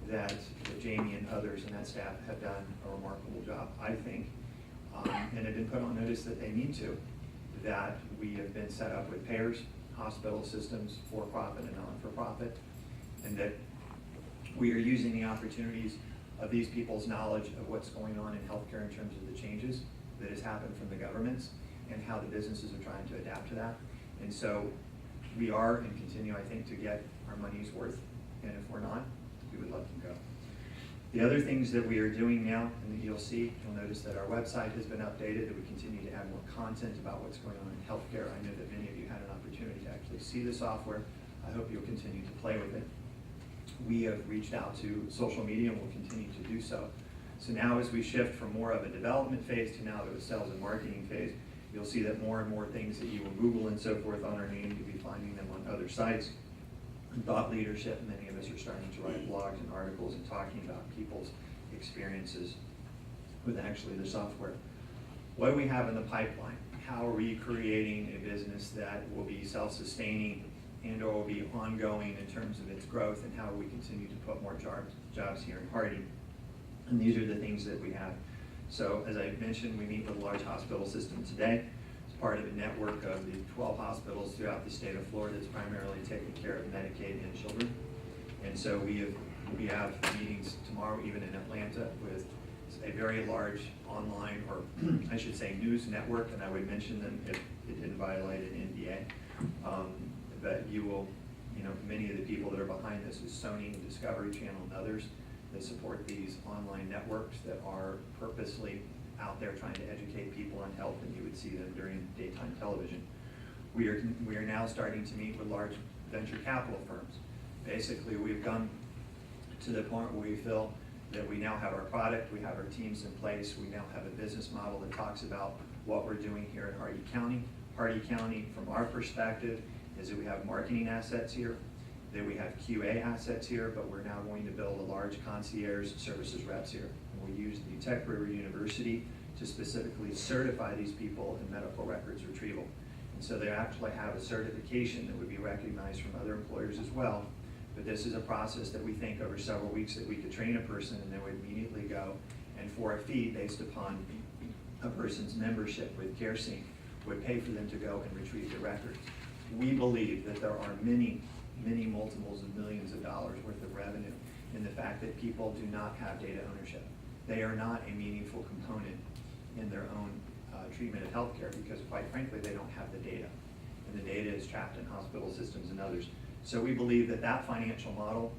that Jamie and others and that staff have done a remarkable job, I think, and have been put on notice that they need to, that we have been set up with payers, hospital systems, for-profit and non-for-profit, and that we are using the opportunities of these people's knowledge of what's going on in healthcare in terms of the changes that has happened from the governments and how the businesses are trying to adapt to that. And so we are and continue, I think, to get our money's worth, and if we're not, we would let them go. The other things that we are doing now, and you'll see, you'll notice that our website has been updated, that we continue to add more content about what's going on in healthcare. I know that many of you had an opportunity to actually see the software. I hope you'll continue to play with it. We have reached out to social media and will continue to do so. So now as we shift from more of a development phase to now to a sales and marketing phase, you'll see that more and more things that you will Google and so forth on our name, you'll be finding them on other sites. And thought leadership, many of us are starting to write blogs and articles and talking about people's experiences with actually the software. What do we have in the pipeline? How are we creating a business that will be self-sustaining and or will be ongoing in terms of its growth, and how we continue to put more jobs here in Hardee? And these are the things that we have. So as I mentioned, we meet with a large hospital system today. It's part of a network of the 12 hospitals throughout the state of Florida that's primarily taking care of Medicaid and children. And so we have meetings tomorrow, even in Atlanta, with a very large online, or I should say news network, and I would mention them if it didn't violate an NDA. But you will, many of the people that are behind this is Sony, Discovery Channel, and others that support these online networks that are purposely out there trying to educate people on health, and you would see them during daytime television. We are now starting to meet with large venture capital firms. Basically, we've gone to the point where we feel that we now have our product, we have our teams in place, we now have a business model that talks about what we're doing here in Hardee County. Hardee County, from our perspective, is that we have marketing assets here, that we have QA assets here, but we're now going to build a large concierge services reps here. And we use the Tech River University to specifically certify these people in medical records retrieval. And so they actually have a certification that would be recognized from other employers as well. But this is a process that we think over several weeks that we could train a person and they would immediately go, and for a fee based upon a person's membership with CareSync, would pay for them to go and retrieve the records. We believe that there are many multiples of millions of dollars worth of revenue in the fact that people do not have data ownership. They are not a meaningful component in their own treatment of healthcare because, quite frankly, they don't have the data. And the data is trapped in hospital systems and others. So we believe that that financial model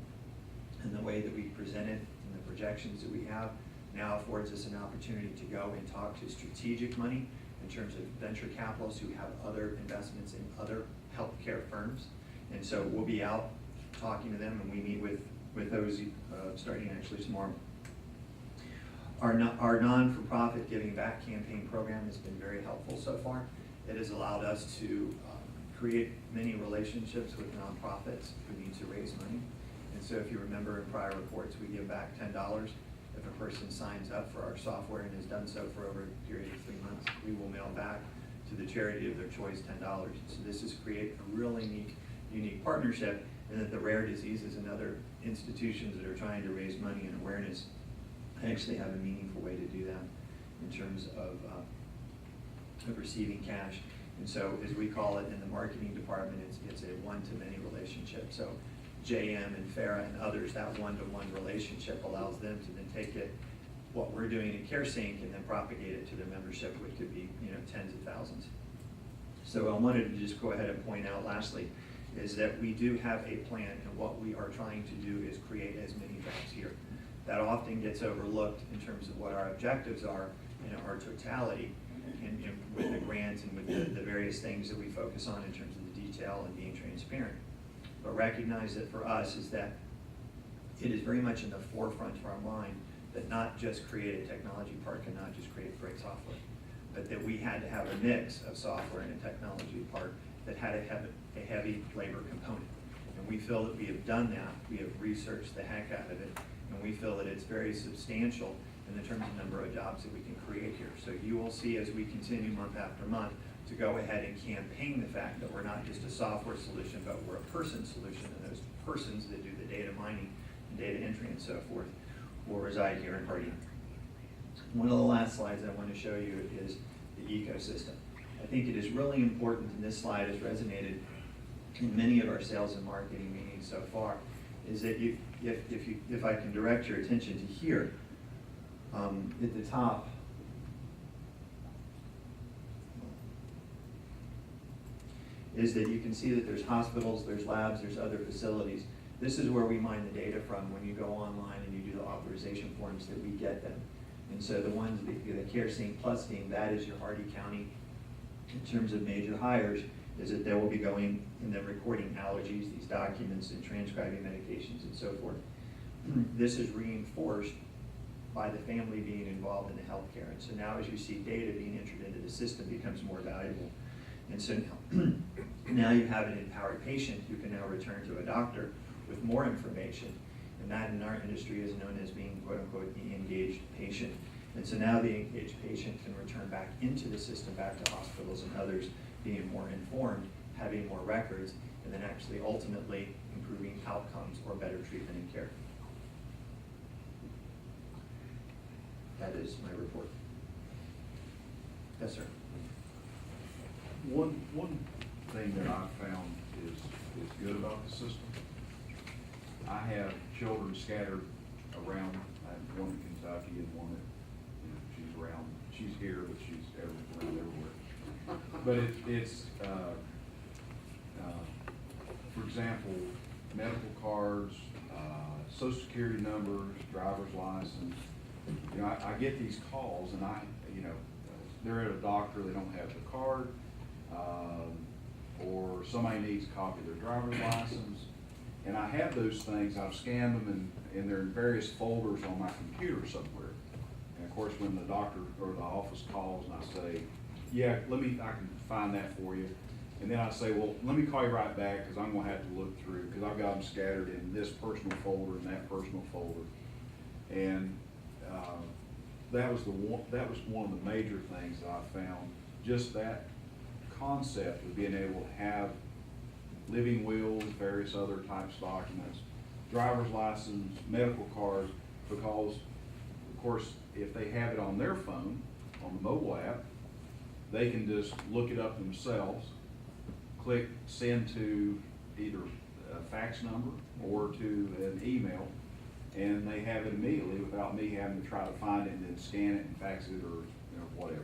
and the way that we present it and the projections that we have now affords us an opportunity to go and talk to strategic money in terms of venture capitalists who have other investments in other healthcare firms. And so we'll be out talking to them, and we meet with those starting actually tomorrow. Our non-for-profit Giving Back campaign program has been very helpful so far. It has allowed us to create many relationships with nonprofits who need to raise money. And so if you remember in prior reports, we give back $10 if a person signs up for our software and has done so for over a period of 3 months. We will mail back to the charity of their choice $10. So this has created a really unique partnership, and that the rare diseases and other institutions that are trying to raise money and awareness actually have a meaningful way to do that in terms of receiving cash. And so, as we call it in the marketing department, it's a one-to-many relationship. So JM and Farah and others, that one-to-one relationship allows them to then take what we're doing in CareSync and then propagate it to their membership, which could be tens of thousands. So I wanted to just go ahead and point out lastly is that we do have a plan, and what we are trying to do is create as many jobs here. That often gets overlooked in terms of what our objectives are in our totality, and with the grants and with the various things that we focus on in terms of the detail and being transparent. But recognize that for us is that it is very much in the forefront of our mind that not just create a technology park and not just create great software, but that we had to have a mix of software and a technology park that had a heavy labor component. And we feel that we have done that. We have researched the heck out of it, and we feel that it's very substantial in the terms of number of jobs that we can create here. So you will see as we continue month after month to go ahead and campaign the fact that we're not just a software solution, but we're a person solution, and those persons that do the data mining and data entry and so forth will reside here in Hardee. One of the last slides I want to show you is the ecosystem. I think it is really important, and this slide has resonated in many of our sales and marketing meetings so far, is that if I can direct your attention to here, at the top, is that you can see that there's hospitals, there's labs, there's other facilities. This is where we mine the data from when you go online and you do the authorization forms that we get them. And so the ones, the CareSync Plus team, that is your Hardee County. In terms of major hires, is that they will be going and they're recording allergies, these documents, and transcribing medications and so forth. This is reinforced by the family being involved in the healthcare. And so now as you see data being entered into the system becomes more valuable. And so now you have an empowered patient who can now return to a doctor with more information. And that in our industry is known as being quote unquote the engaged patient. And so now the engaged patient can return back into the system, back to hospitals and others, being more informed, having more records, and then actually ultimately improving outcomes or better treatment and care. That is my report. Yes, sir. One thing that I've found is good about the system. I have children scattered around. I have one in Kentucky and one that, she's around. She's here, but she's around everywhere. But it's for example, medical cards, social security numbers, driver's license. I get these calls, and they're at a doctor, they don't have the card, or somebody needs a copy of their driver's license. And I have those things, I've scanned them, and they're in various folders on my computer somewhere. And of course, when the doctor or the office calls and I say, yeah, I can find that for you. And then I say, well, let me call you right back because I'm going to have to look through, because I've got them scattered in this personal folder and that personal folder. And that was one of the major things that I found. Just that concept of being able to have living wills, various other types of documents, driver's license, medical cards, because of course if they have it on their phone, on the mobile app, they can just look it up themselves, click send to either a fax number or to an email, and they have it immediately without me having to try to find it and then scan it and fax it or whatever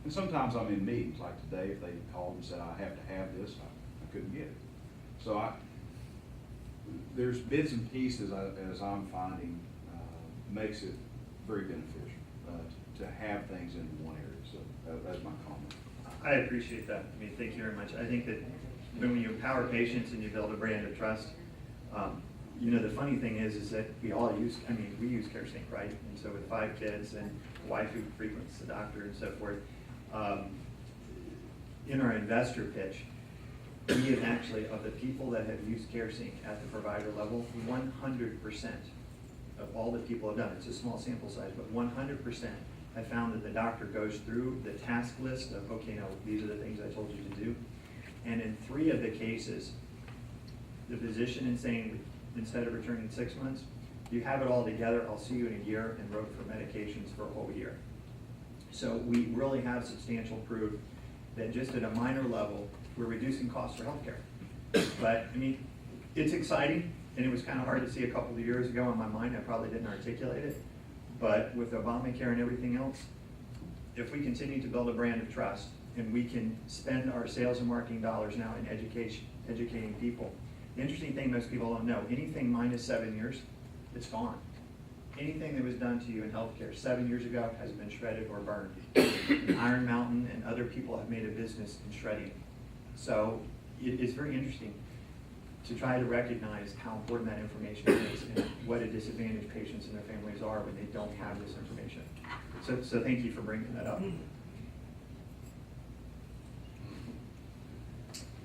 and sometimes I'm in meetings like today. If they called and said I have to have this, I couldn't get it. So there's bits and pieces as I'm finding makes it very beneficial to have things in one area. So that's my comment. I appreciate that. Thank you very much. I think that when you empower patients and you build a brand of trust, the funny thing is that we all use, we use CareSync, right? And so with 5 kids and a wife who frequents the doctor and so forth, in our investor pitch, we have actually, of the people that have used CareSync at the provider level, 100% of all the people have done it. It's a small sample size, but 100% have found that the doctor goes through the task list of, okay, now these are the things I told you to do. And in 3 of the cases, the physician is saying, instead of returning 6 months, you have it all together, I'll see you in a year, and wrote for medications for a whole year. So we really have substantial proof that just at a minor level, we're reducing costs for healthcare. But it's exciting, and it was kind of hard to see a couple of years ago in my mind. I probably didn't articulate it. But with Obamacare and everything else, if we continue to build a brand of trust and we can spend our sales and marketing dollars now in educating people. The interesting thing most people don't know, anything minus 7 years, it's gone. Anything that was done to you in healthcare 7 years ago has been shredded or burned. Iron Mountain and other people have made a business in shredding. So it's very interesting to try to recognize how important that information is and what a disadvantage patients and their families are when they don't have this information. So thank you for bringing that up.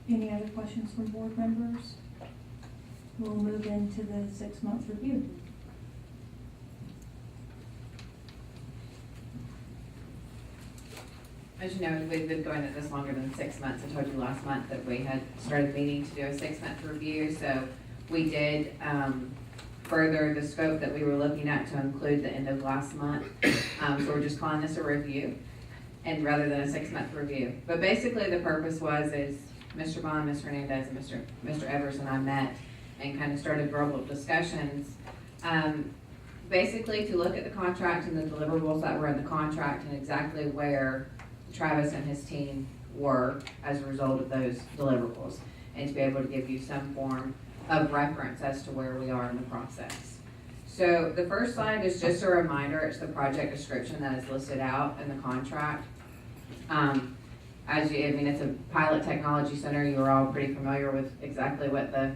Any other questions from board members? We'll move into the 6-month review. As you know, we've been going at this longer than 6 months. I told you last month that we had started meeting to do a 6-month review, so we did further the scope that we were looking at to include the end of last month. So we're just calling this a review, and rather than a 6-month review. But basically the purpose is Mr. Bond, Ms. Hernandez, and Mr. Evers and I met and kind of started verbal discussions. Basically to look at the contract and the deliverables that were in the contract and exactly where Travis and his team were as a result of those deliverables, and to be able to give you some form of reference as to where we are in the process. So the first slide is just a reminder. It's the project description that is listed out in the contract. It's a pilot technology center. You are all pretty familiar with exactly what the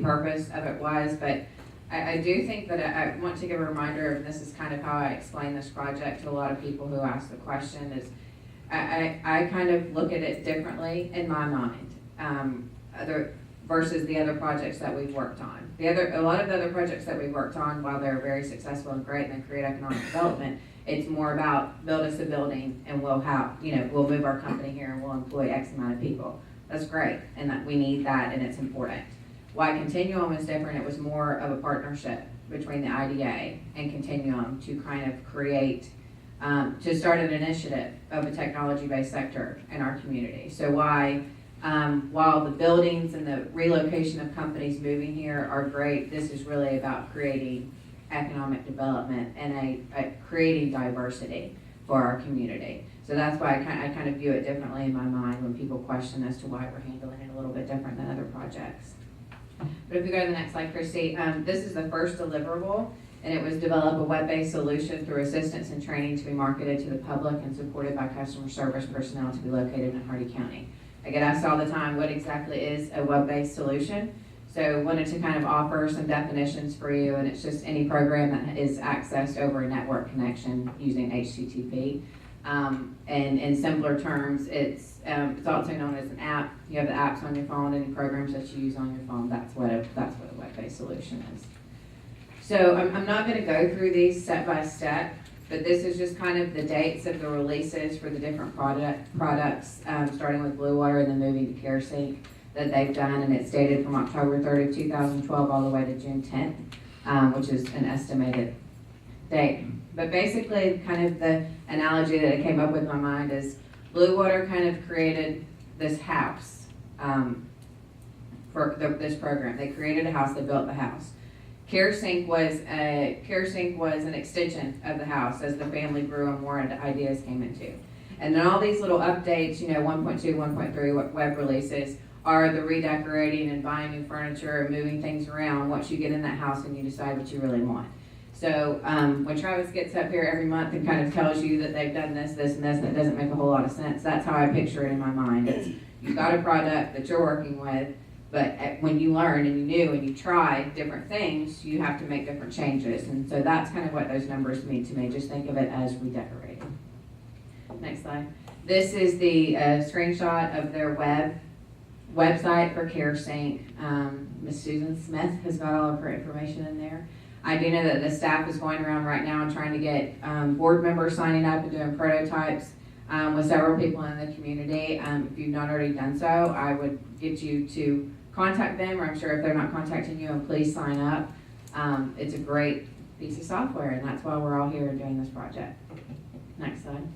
purpose of it was, but I do think that I want to give a reminder, and this is kind of how I explain this project to a lot of people who ask the question, is I kind of look at it differently in my mind, versus the other projects that we've worked on. A lot of the other projects that we've worked on, while they're very successful and great and they create economic development, it's more about build us a building and we'll move our company here and we'll employ X amount of people. That's great, and that we need that, and it's important. Why Continuum is different, it was more of a partnership between the IDA and Continuum to kind of create, to start an initiative of a technology-based sector in our community. So while the buildings and the relocation of companies moving here are great, this is really about creating economic development and creating diversity for our community. So that's why I kind of view it differently in my mind when people question as to why we're handling it a little bit different than other projects. But if we go to the next slide, Christy, this is the first deliverable, and it was develop a web-based solution through assistance and training to be marketed to the public and supported by customer service personnel to be located in Hardy County. I get asked all the time, what exactly is a web-based solution? So wanted to kind of offer some definitions for you, and it's just any program that is accessed over a network connection using HTTP. And in simpler terms, it's also known as an app. You have the apps on your phone, any programs that you use on your phone, that's what a web-based solution is. So I'm not going to go through these step by step, but this is just kind of the dates of the releases for the different products, starting with Blue Water and then moving to CareSync that they've done, and it's dated from October 3rd, 2012 all the way to June 10th, which is an estimated date. But basically, kind of the analogy that I came up with in my mind is Blue Water kind of created this house for this program. They created a house, they built the house. CareSync was an extension of the house as the family grew and more ideas came into. And then all these little updates, 1.2, 1.3 web releases are the redecorating and buying new furniture and moving things around once you get in that house and you decide what you really want. So when Travis gets up here every month and kind of tells you that they've done this, this, and this, and it doesn't make a whole lot of sense, that's how I picture it in my mind. It's, you've got a product that you're working with, but when you learn and you knew and you try different things, you have to make different changes. And so that's kind of what those numbers mean to me. Just think of it as redecorating. Next slide. This is the screenshot of their website for CareSync. Ms. Susan Smith has got all of her information in there. I do know that the staff is going around right now and trying to get board members signing up and doing prototypes with several people in the community. If you've not already done so, I would get you to contact them, or I'm sure if they're not contacting you, please sign up. It's a great piece of software, and that's why we're all here doing this project. Next slide.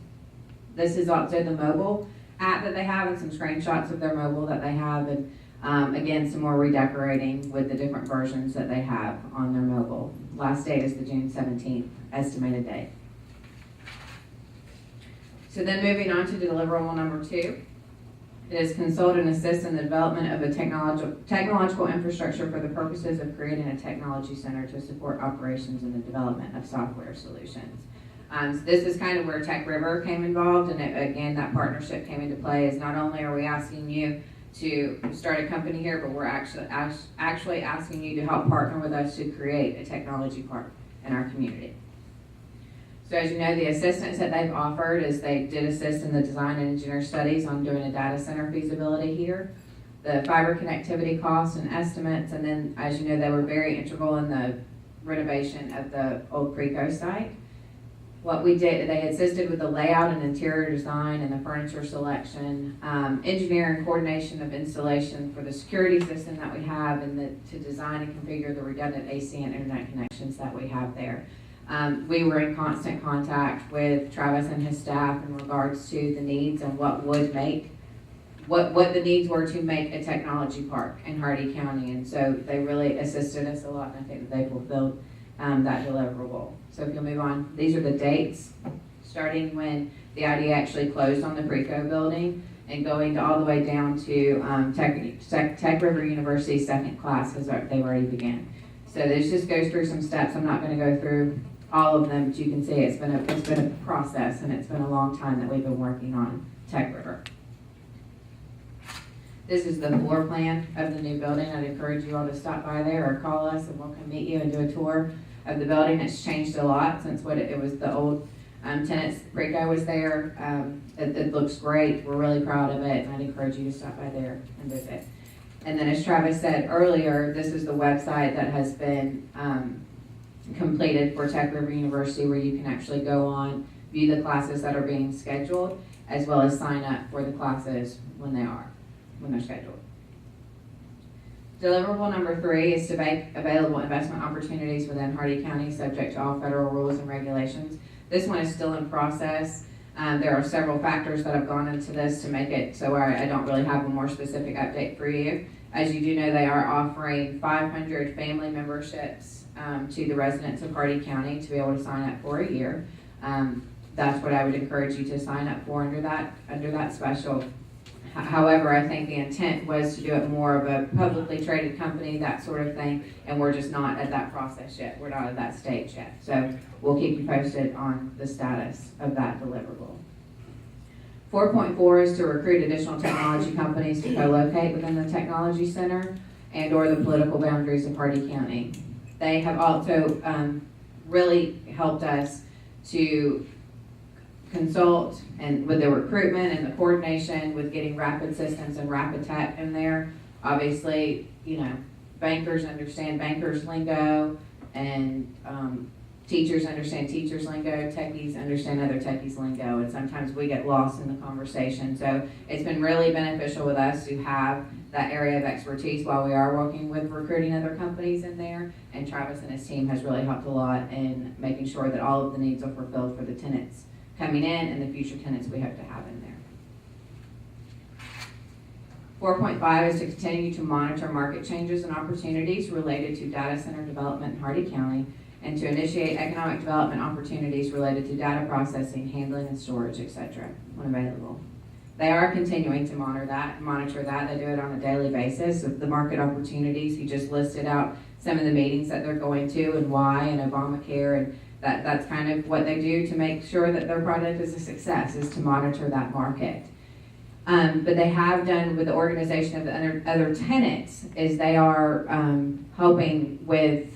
This is also the mobile app that they have and some screenshots of their mobile that they have, and again, some more redecorating with the different versions that they have on their mobile. Last date is the June 17th estimated date. So then moving on to deliverable number 2. It is consult and assist in the development of a technological infrastructure for the purposes of creating a technology center to support operations and the development of software solutions. So this is kind of where Tech River came involved, and again, that partnership came into play. Is not only are we asking you to start a company here, but we're actually asking you to help partner with us to create a technology park in our community. So as you know, the assistance that they've offered is they did assist in the design and engineer studies on doing a data center feasibility here, the fiber connectivity costs and estimates, and then as you know, they were very integral in the renovation of the old Preco site. What we did, they assisted with the layout and interior design and the furniture selection, engineering coordination of installation for the security system that we have, and to design and configure the redundant AC and internet connections that we have there. We were in constant contact with Travis and his staff in regards to the needs and what the needs were to make a technology park in Hardy County, and so they really assisted us a lot, and I think that they fulfilled that deliverable. So if you'll move on, these are the dates, starting when the idea actually closed on the Preco building and going all the way down to Tech River University's second class, because they already began. So this just goes through some steps. I'm not going to go through all of them, but you can see it's been a process, and it's been a long time that we've been working on Tech River. This is the floor plan of the new building. I'd encourage you all to stop by there or call us, and we'll come meet you and do a tour of the building. It's changed a lot since what it was the old tenants. Preco was there. It looks great. We're really proud of it, and I'd encourage you to stop by there and visit. And then as Travis said earlier, this is the website that has been completed for Tech River University, where you can actually go on, view the classes that are being scheduled, as well as sign up for the classes when they're scheduled. Deliverable number 3 is to make available investment opportunities within Hardy County, subject to all federal rules and regulations. This one is still in process. There are several factors that have gone into this to make it so I don't really have a more specific update for you. As you do know, they are offering 500 family memberships to the residents of Hardy County to be able to sign up for a year. That's what I would encourage you to sign up for under that special. However, I think the intent was to do it more of a publicly traded company, that sort of thing, and we're just not at that process yet. We're not at that stage yet. So we'll keep you posted on the status of that deliverable. 4.4 is to recruit additional technology companies to co-locate within the technology center and or the political boundaries of Hardy County. They have also really helped us to consult and with the recruitment and the coordination with getting Rapid Systems and Rapid Tech in there. Obviously, bankers understand bankers lingo, and teachers understand teachers lingo, techies understand other techies lingo, and sometimes we get lost in the conversation. So it's been really beneficial with us to have that area of expertise while we are working with recruiting other companies in there, and Travis and his team has really helped a lot in making sure that all of the needs are fulfilled for the tenants coming in and the future tenants we hope to have in there. 4.5 is to continue to monitor market changes and opportunities related to data center development in Hardy County, and to initiate economic development opportunities related to data processing, handling, and storage, etc., when available. They are continuing to monitor that. They do it on a daily basis. Of the market opportunities, he just listed out some of the meetings that they're going to and why, and Obamacare, and that's kind of what they do to make sure that their product is a success, is to monitor that market. But they have done with the organization of the other tenants is they are helping with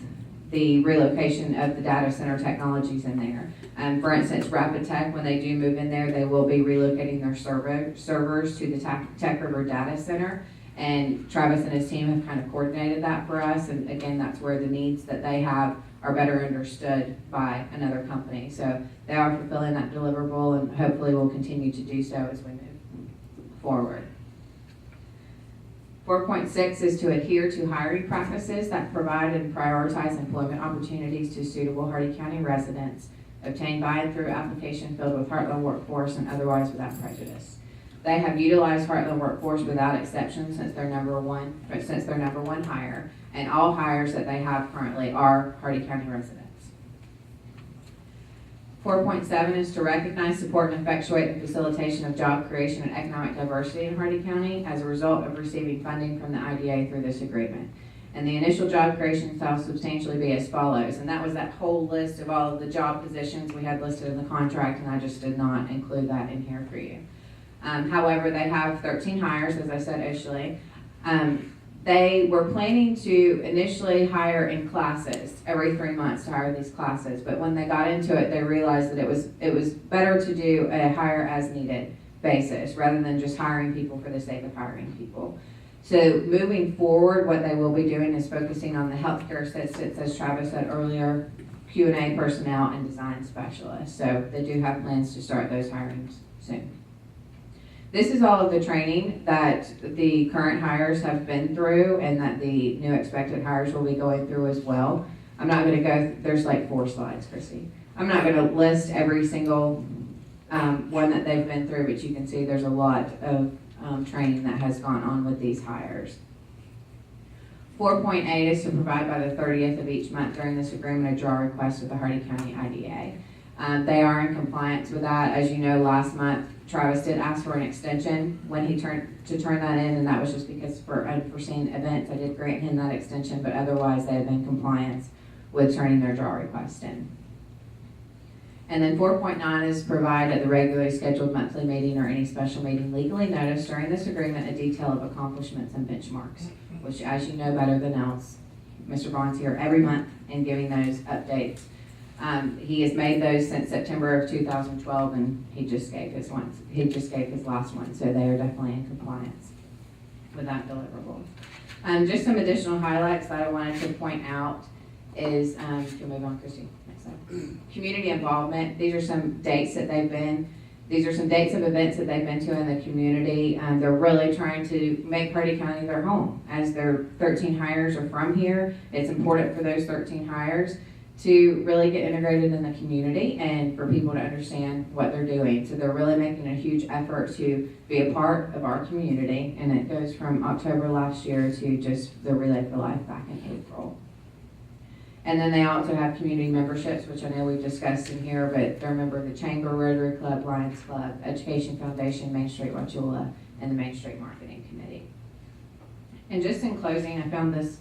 the relocation of the data center technologies in there. For instance, Rapid Tech, when they do move in there, they will be relocating their servers to the Tech River Data Center. And Travis and his team have kind of coordinated that for us. And again, that's where the needs that they have are better understood by another company. So they are fulfilling that deliverable, and hopefully will continue to do so as we move forward. 4.6 is to adhere to hiring practices that provide and prioritize employment opportunities to suitable Hardy County residents, obtained by and through application filled with Heartland Workforce and otherwise without prejudice. They have utilized Heartland Workforce without exception since their number one hire, and all hires that they have currently are Hardy County residents. 4.7 is to recognize, support, and effectuate the facilitation of job creation and economic diversity in Hardee County as a result of receiving funding from the IDA through this agreement. And the initial job creation shall substantially be as follows. And that was that whole list of all of the job positions we had listed in the contract, and I just did not include that in here for you. However, they have 13 hires, as I said initially. They were planning to initially hire in classes every 3 months to hire these classes, but when they got into it, they realized that it was better to do a hire as needed basis rather than just hiring people for the sake of hiring people. So moving forward, what they will be doing is focusing on the healthcare assistants, as Travis said earlier, Q&A personnel, and design specialists. So they do have plans to start those hirings soon. This is all of the training that the current hires have been through and that the new expected hires will be going through as well. I'm not going to go, there's like 4 slides, Chrissy. I'm not going to list every single one that they've been through, but you can see there's a lot of training that has gone on with these hires. 4.8 is to provide by the 30th of each month during this agreement a draw request with the Hardee County IDA. They are in compliance with that. As you know, last month, Travis did ask for an extension when he turn that in, and that was just because for unforeseen events, I did grant him that extension, but otherwise they have been in compliance with turning their draw request in. And then 4.9 is provide at the regularly scheduled monthly meeting or any special meeting legally noticed during this agreement a detail of accomplishments and benchmarks, which, as you know better than else, Mr. Bond's here every month and giving those updates. He has made those since September of 2012, and he just gave his last one, so they are definitely in compliance with that deliverable. Just some additional highlights that I wanted to point out is, you can move on, Christy, next slide. Community involvement. These are some dates of events that they've been to in the community. They're really trying to make Hardee County their home. As their 13 hires are from here, it's important for those 13 hires to really get integrated in the community and for people to understand what they're doing. So they're really making a huge effort to be a part of our community, and it goes from October last year to just the Relay for Life back in April. And then they also have community memberships, which I know we've discussed in here, but they're a member of the Chamber, Rotary Club, Lions Club, Education Foundation, Main Street Wauchula, and the Main Street Marketing Committee. And just in closing, I found this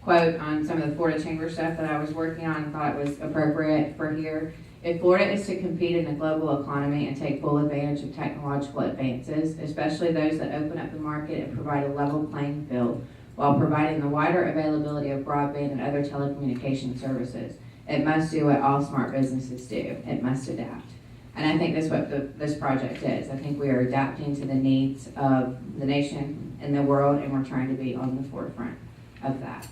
quote on some of the Florida Chamber stuff that I was working on and thought was appropriate for here. If Florida is to compete in the global economy and take full advantage of technological advances, especially those that open up the market and provide a level playing field, while providing the wider availability of broadband and other telecommunication services, it must do what all smart businesses do. It must adapt. And I think that's what this project is. I think we are adapting to the needs of the nation and the world, and we're trying to be on the forefront of that.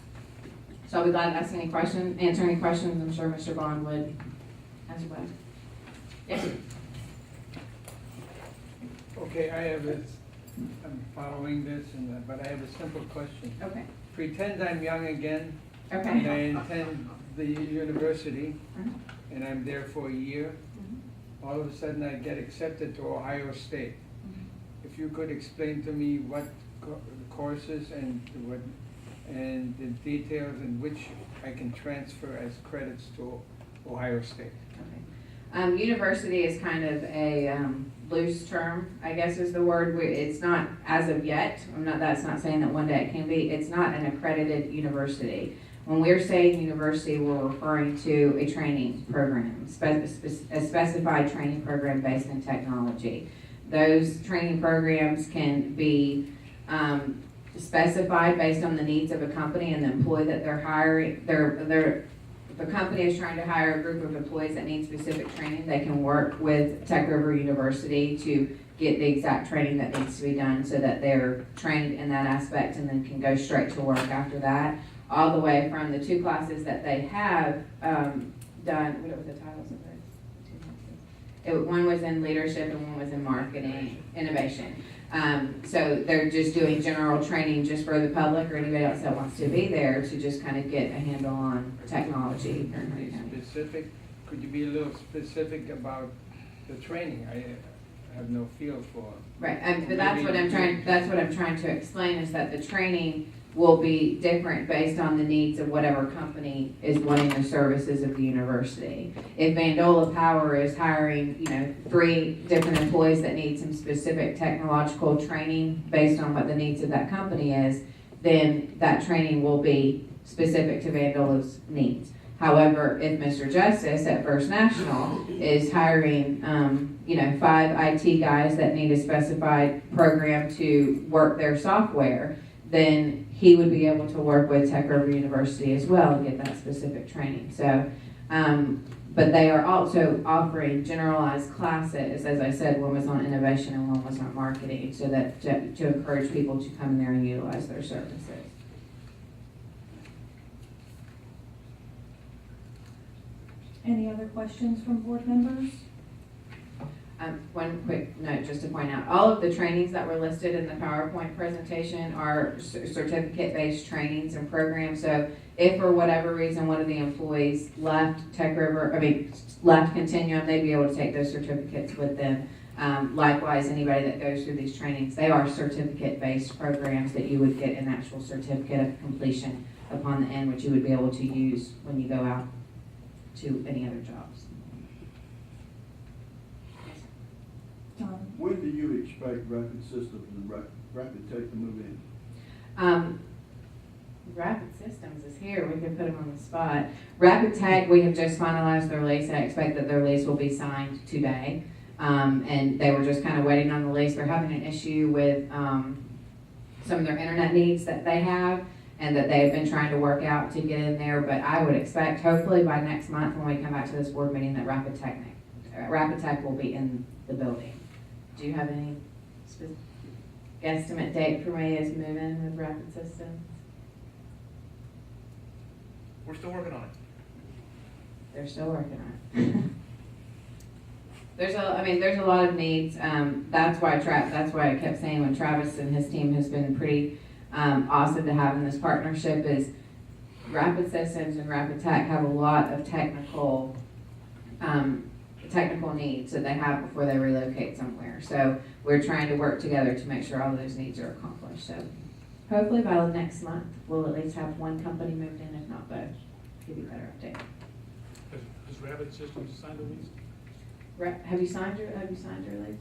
So I'll be glad to answer any questions. I'm sure Mr. Bond would answer well. Yes. Okay, I'm following this, but I have a simple question. Okay. Pretend I'm young again. Okay. And I attend the university, and I'm there for a year. All of a sudden, I get accepted to Ohio State. If you could explain to me what courses and the details in which I can transfer as credits to Ohio State. Okay. University is kind of a loose term, I guess is the word. It's not as of yet. That's not saying that one day it can be. It's not an accredited university. When we're saying university, we're referring to a training program, a specified training program based in technology. Those training programs can be specified based on the needs of a company and the employee that they're hiring. If the company is trying to hire a group of employees that need specific training, they can work with Tech River University to get the exact training that needs to be done so that they're trained in that aspect and then can go straight to work after that. All the way from the 2 classes that they have done, what were the titles of those? One was in leadership and one was in marketing, innovation. So they're just doing general training just for the public or anybody else that wants to be there to just kind of get a handle on technology. Could you be a little specific about the training? I have no feel for. Right, but that's what I'm trying to explain is that the training will be different based on the needs of whatever company is wanting the services of the university. If Vandola Power is hiring, 3 different employees that need some specific technological training based on what the needs of that company is, then that training will be specific to Vandola's needs. However, if Mr. Justice at First National is hiring, 5 IT guys that need a specified program to work their software, then he would be able to work with Tech River University as well and get that specific training. So, but they are also offering generalized classes. As I said, one was on innovation and one was on marketing, so that to encourage people to come there and utilize their services. Any other questions from board members? One quick note just to point out, all of the trainings that were listed in the PowerPoint presentation are certificate-based trainings and programs. So if for whatever reason one of the employees left left Continuum, they'd be able to take those certificates with them. Likewise, anybody that goes through these trainings, they are certificate-based programs that you would get an actual certificate of completion upon the end, which you would be able to use when you go out to any other jobs. When do you expect Rapid Systems and Rapid Tech to move in? Rapid Systems is here. We can put them on the spot. Rapid Tech, we have just finalized their lease. I expect that their lease will be signed today. And they were just kind of waiting on the lease. They're having an issue with some of their internet needs that they have and that they've been trying to work out to get in there. But I would expect, hopefully by next month when we come back to this board meeting, that Rapid Tech will be in the building. Do you have any guesstimate date for me as moving with Rapid Systems? We're still working on it. They're still working on it. There's a lot of needs. That's why I kept saying when Travis and his team has been pretty awesome to have in this partnership is Rapid Systems and Rapid Tech have a lot of technical needs that they have before they relocate somewhere. So we're trying to work together to make sure all those needs are accomplished. So hopefully by next month, we'll at least have one company moved in, if not both. Give you a better update. Has Rapid Systems signed a lease? Have you signed your lease?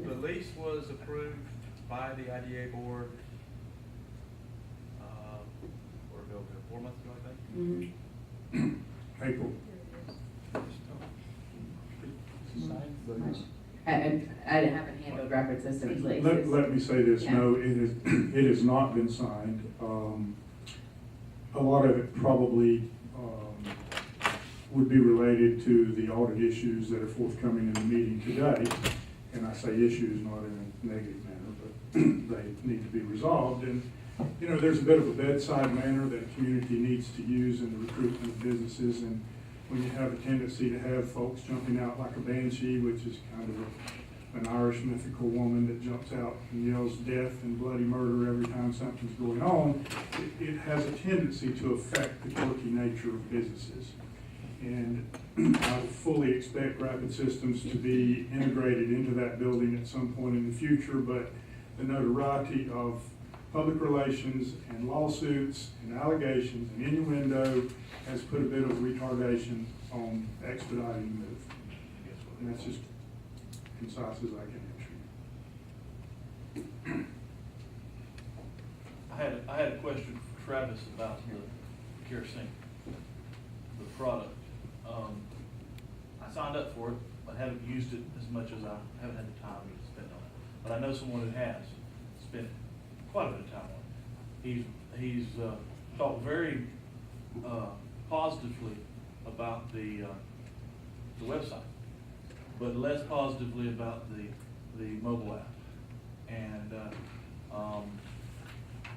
The lease was approved by the IDA board, 4 months ago, I think. Mm-hmm. April. I haven't handled Rapid Systems lease. Let me say this, Yeah. no, it has not been signed. A lot of it probably would be related to the audit issues that are forthcoming in the meeting today. And I say issues not in a negative manner, but they need to be resolved. And, there's a bit of a bedside manner that a community needs to use in the recruitment of businesses. And when you have a tendency to have folks jumping out like a banshee, which is kind of an Irish mythical woman that jumps out and yells death and bloody murder every time something's going on, it has a tendency to affect the quirky nature of businesses. And I fully expect Rapid Systems to be integrated into that building at some point in the future, but the notoriety of public relations and lawsuits and allegations and innuendo has put a bit of retardation on expediting the move. And that's just concise as I can answer you. I had a question for Travis about the kerosene, the product. I signed up for it, but haven't used it as much as I haven't had the time to spend on it. But I know someone who has spent quite a bit of time on it. He's talked very positively about the website, but less positively about the mobile app.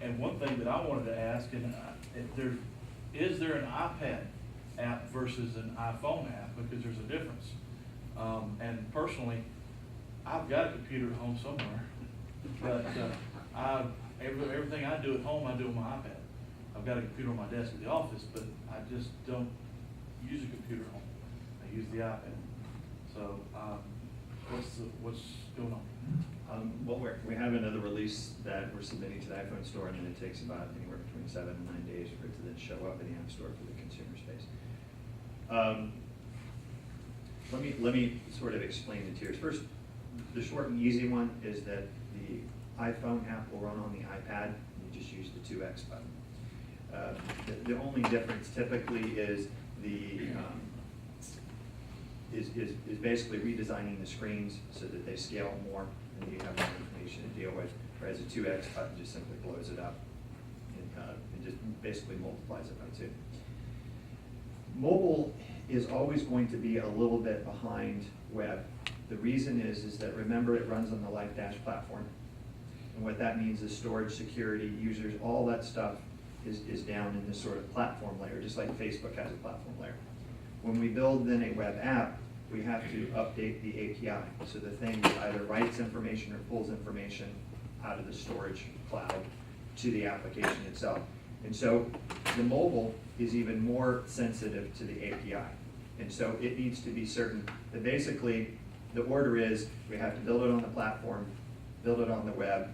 And one thing that I wanted to ask, is there an iPad app versus an iPhone app? Because there's a difference. And personally, I've got a computer at home somewhere, but everything I do at home, I do on my iPad. I've got a computer on my desk at the office, but I just don't use a computer at home. I use the iPad. So what's going on? Well, we have another release that we're submitting to the iPhone store, and then it takes about anywhere between 7 and 9 days for it to then show up in the App Store for the consumer space. Let me sort of explain the tiers. First, the short and easy one is that the iPhone app will run on the iPad. You just use the 2X button. The only difference typically is is basically redesigning the screens so that they scale more and you have more information to deal with. Whereas a 2X button just simply blows it up and just basically multiplies it by 2. Mobile is always going to be a little bit behind web. The reason is that, remember, it runs on the LifeDash platform. And what that means is storage, security, users, all that stuff is down in this sort of platform layer, just like Facebook has a platform layer. When we build then a web app, we have to update the API. So the thing either writes information or pulls information out of the storage cloud to the application itself. And so the mobile is even more sensitive to the API. And so it needs to be certain that basically the order is we have to build it on the platform, build it on the web,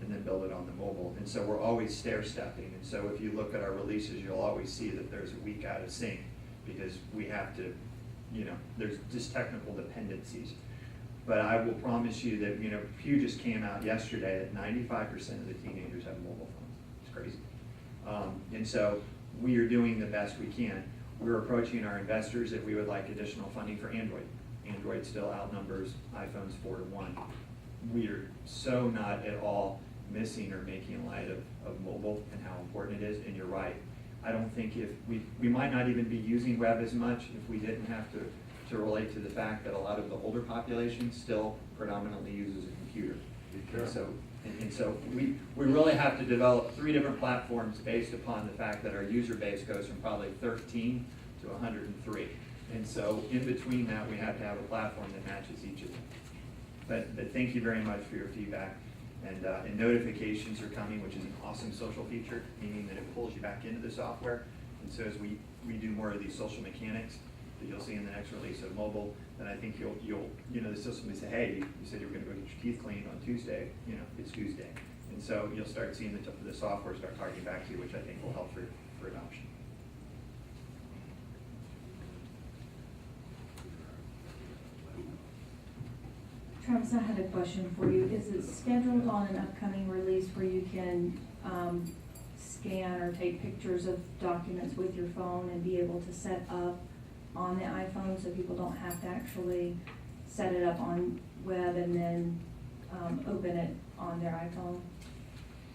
and then build it on the mobile. And so we're always stair-stepping. And so if you look at our releases, you'll always see that there's a week out of sync because we have to, there's just technical dependencies. But I will promise you that, Pew just came out yesterday that 95% of the teenagers have mobile phones. It's crazy. And so we are doing the best we can. We're approaching our investors that we would like additional funding for Android. Android still outnumbers iPhones 4-to-1. We are so not at all missing or making light of mobile and how important it is, and you're right. I don't think if we might not even be using web as much if we didn't have to relate to the fact that a lot of the older population still predominantly uses a computer. And so we really have to develop 3 different platforms based upon the fact that our user base goes from probably 13 to 103. And so in between that, we have to have a platform that matches each of them. But thank you very much for your feedback. And notifications are coming, which is an awesome social feature, meaning that it pulls you back into the software. And so as we do more of these social mechanics that you'll see in the next release of mobile, then I think you'll the system will say, hey, you said you were going to go get your teeth cleaned on Tuesday, it's Tuesday. And so you'll start seeing the software start talking back to you, which I think will help for adoption. Travis, I had a question for you. Is it scheduled on an upcoming release where you can scan or take pictures of documents with your phone and be able to set up on the iPhone so people don't have to actually set it up on web and then open it on their iPhone?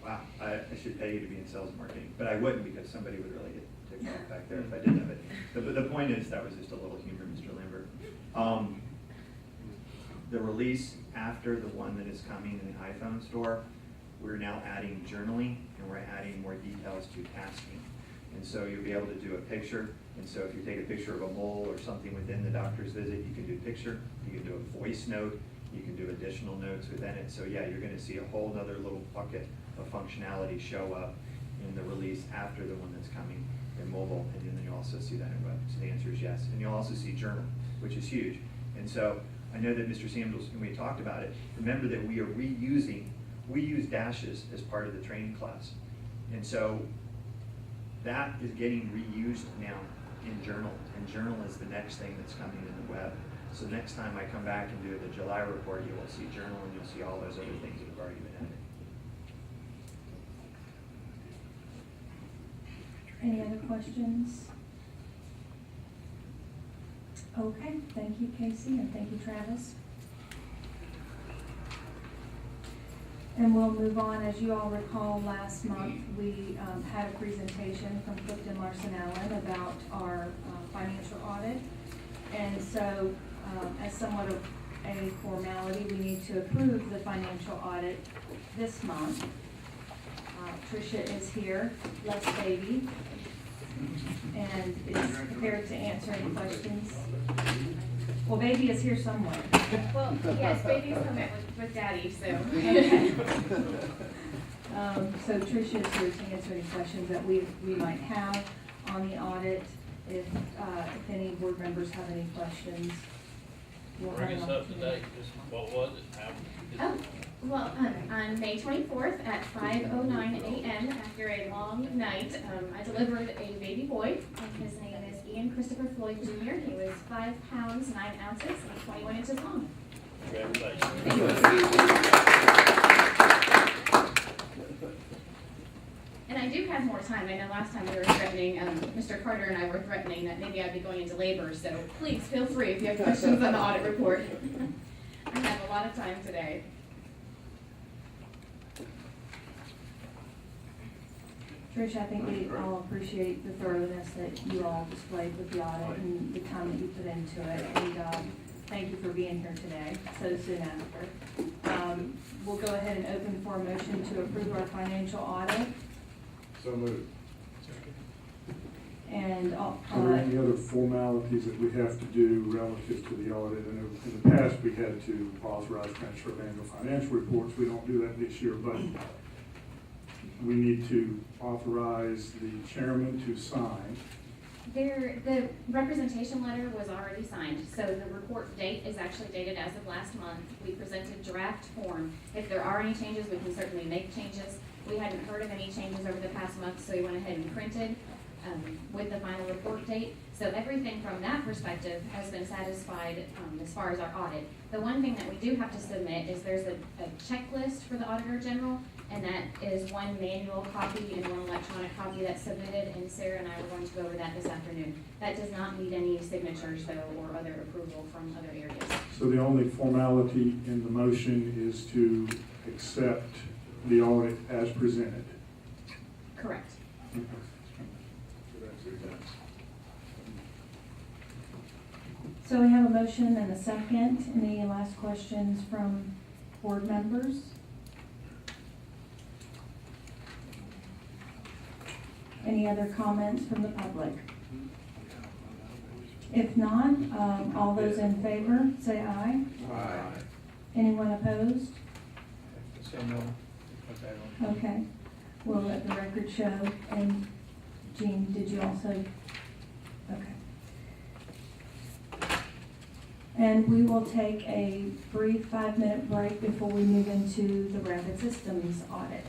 Wow, I should pay you to be in sales and marketing, but I wouldn't because somebody would really get ticked off back there if I didn't have it. But the point is, that was just a little humor, Mr. Lambert. The release after the one that is coming in the iPhone store, we're now adding journaling and we're adding more details to tasking. And so you'll be able to do a picture. And so if you take a picture of a mole or something within the doctor's visit, you can do a picture, you can do a voice note, you can do additional notes within it. So yeah, you're going to see a whole other little bucket of functionality show up in the release after the one that's coming in mobile, and then you'll also see that in web. So the answer is yes. And you'll also see journal, which is huge. And so I know that Mr. Samuels, and we talked about it, remember that we use dashes as part of the training class. And so that is getting reused now in journal, and journal is the next thing that's coming in the web. So next time I come back and do the July report, you will see journal and you'll see all those other things that have already been added. Any other questions? Okay, thank you, Casey, and thank you, Travis. And we'll move on. As you all recall, last month we had a presentation from Clifton Larson Allen about our financial audit. And so as somewhat of a formality, we need to approve the financial audit this month. Tricia is here, Les Baby, and is prepared to answer any questions. Well, Baby is here somewhere. Well, yes, Baby's coming with Daddy, so. Okay. So Tricia is here to answer any questions that we might have on the audit. If any board members have any questions, we'll have Bring an us up to opportunity. date, what was it, how? Oh, Well, on May 24th at 5:09 a.m., after a long night, I delivered a baby boy, and his name is Ian Christopher Floyd Jr. He was 5 pounds, 9 ounces, and 21 inches long. And I do have more time. I know last time we were threatening, Mr. Carter and I were threatening that maybe I'd be going into labor, so please feel free if you have questions on the audit report. I have a lot of time today. Trish, I think we all appreciate the thoroughness that you all displayed with the audit and the time that you put into it. And thank you for being here today, so soon after. We'll go ahead and open for a motion to approve our financial audit. So moved. And Are there any other formalities that we have to do relative to the audit? I know in the past, we had to authorize transfer of annual financial reports. We don't do that this year, but we need to authorize the chairman to sign. The representation letter was already signed, so the report date is actually dated as of last month. We presented draft form. If there are any changes, we can certainly make changes. We hadn't heard of any changes over the past month, so we went ahead and printed with the final report date. So everything from that perspective has been satisfied as far as our audit. The one thing that we do have to submit is there's a checklist for the Auditor General, and that is one manual copy and one electronic copy that's submitted, and Sarah and I were going to go over that this afternoon. That does not need any signatures, though, or other approval from other areas. So the only formality in the motion is to accept the audit as presented. Correct. So we have a motion and a second. Any last questions from board members? Any other comments from the public? If not, all those in favor, say aye. Aye. Anyone opposed? Say no. Okay, we'll let the record show. And Jean, did you also? Okay. And we will take a brief 5-minute break before we move into the Rapid Systems audit.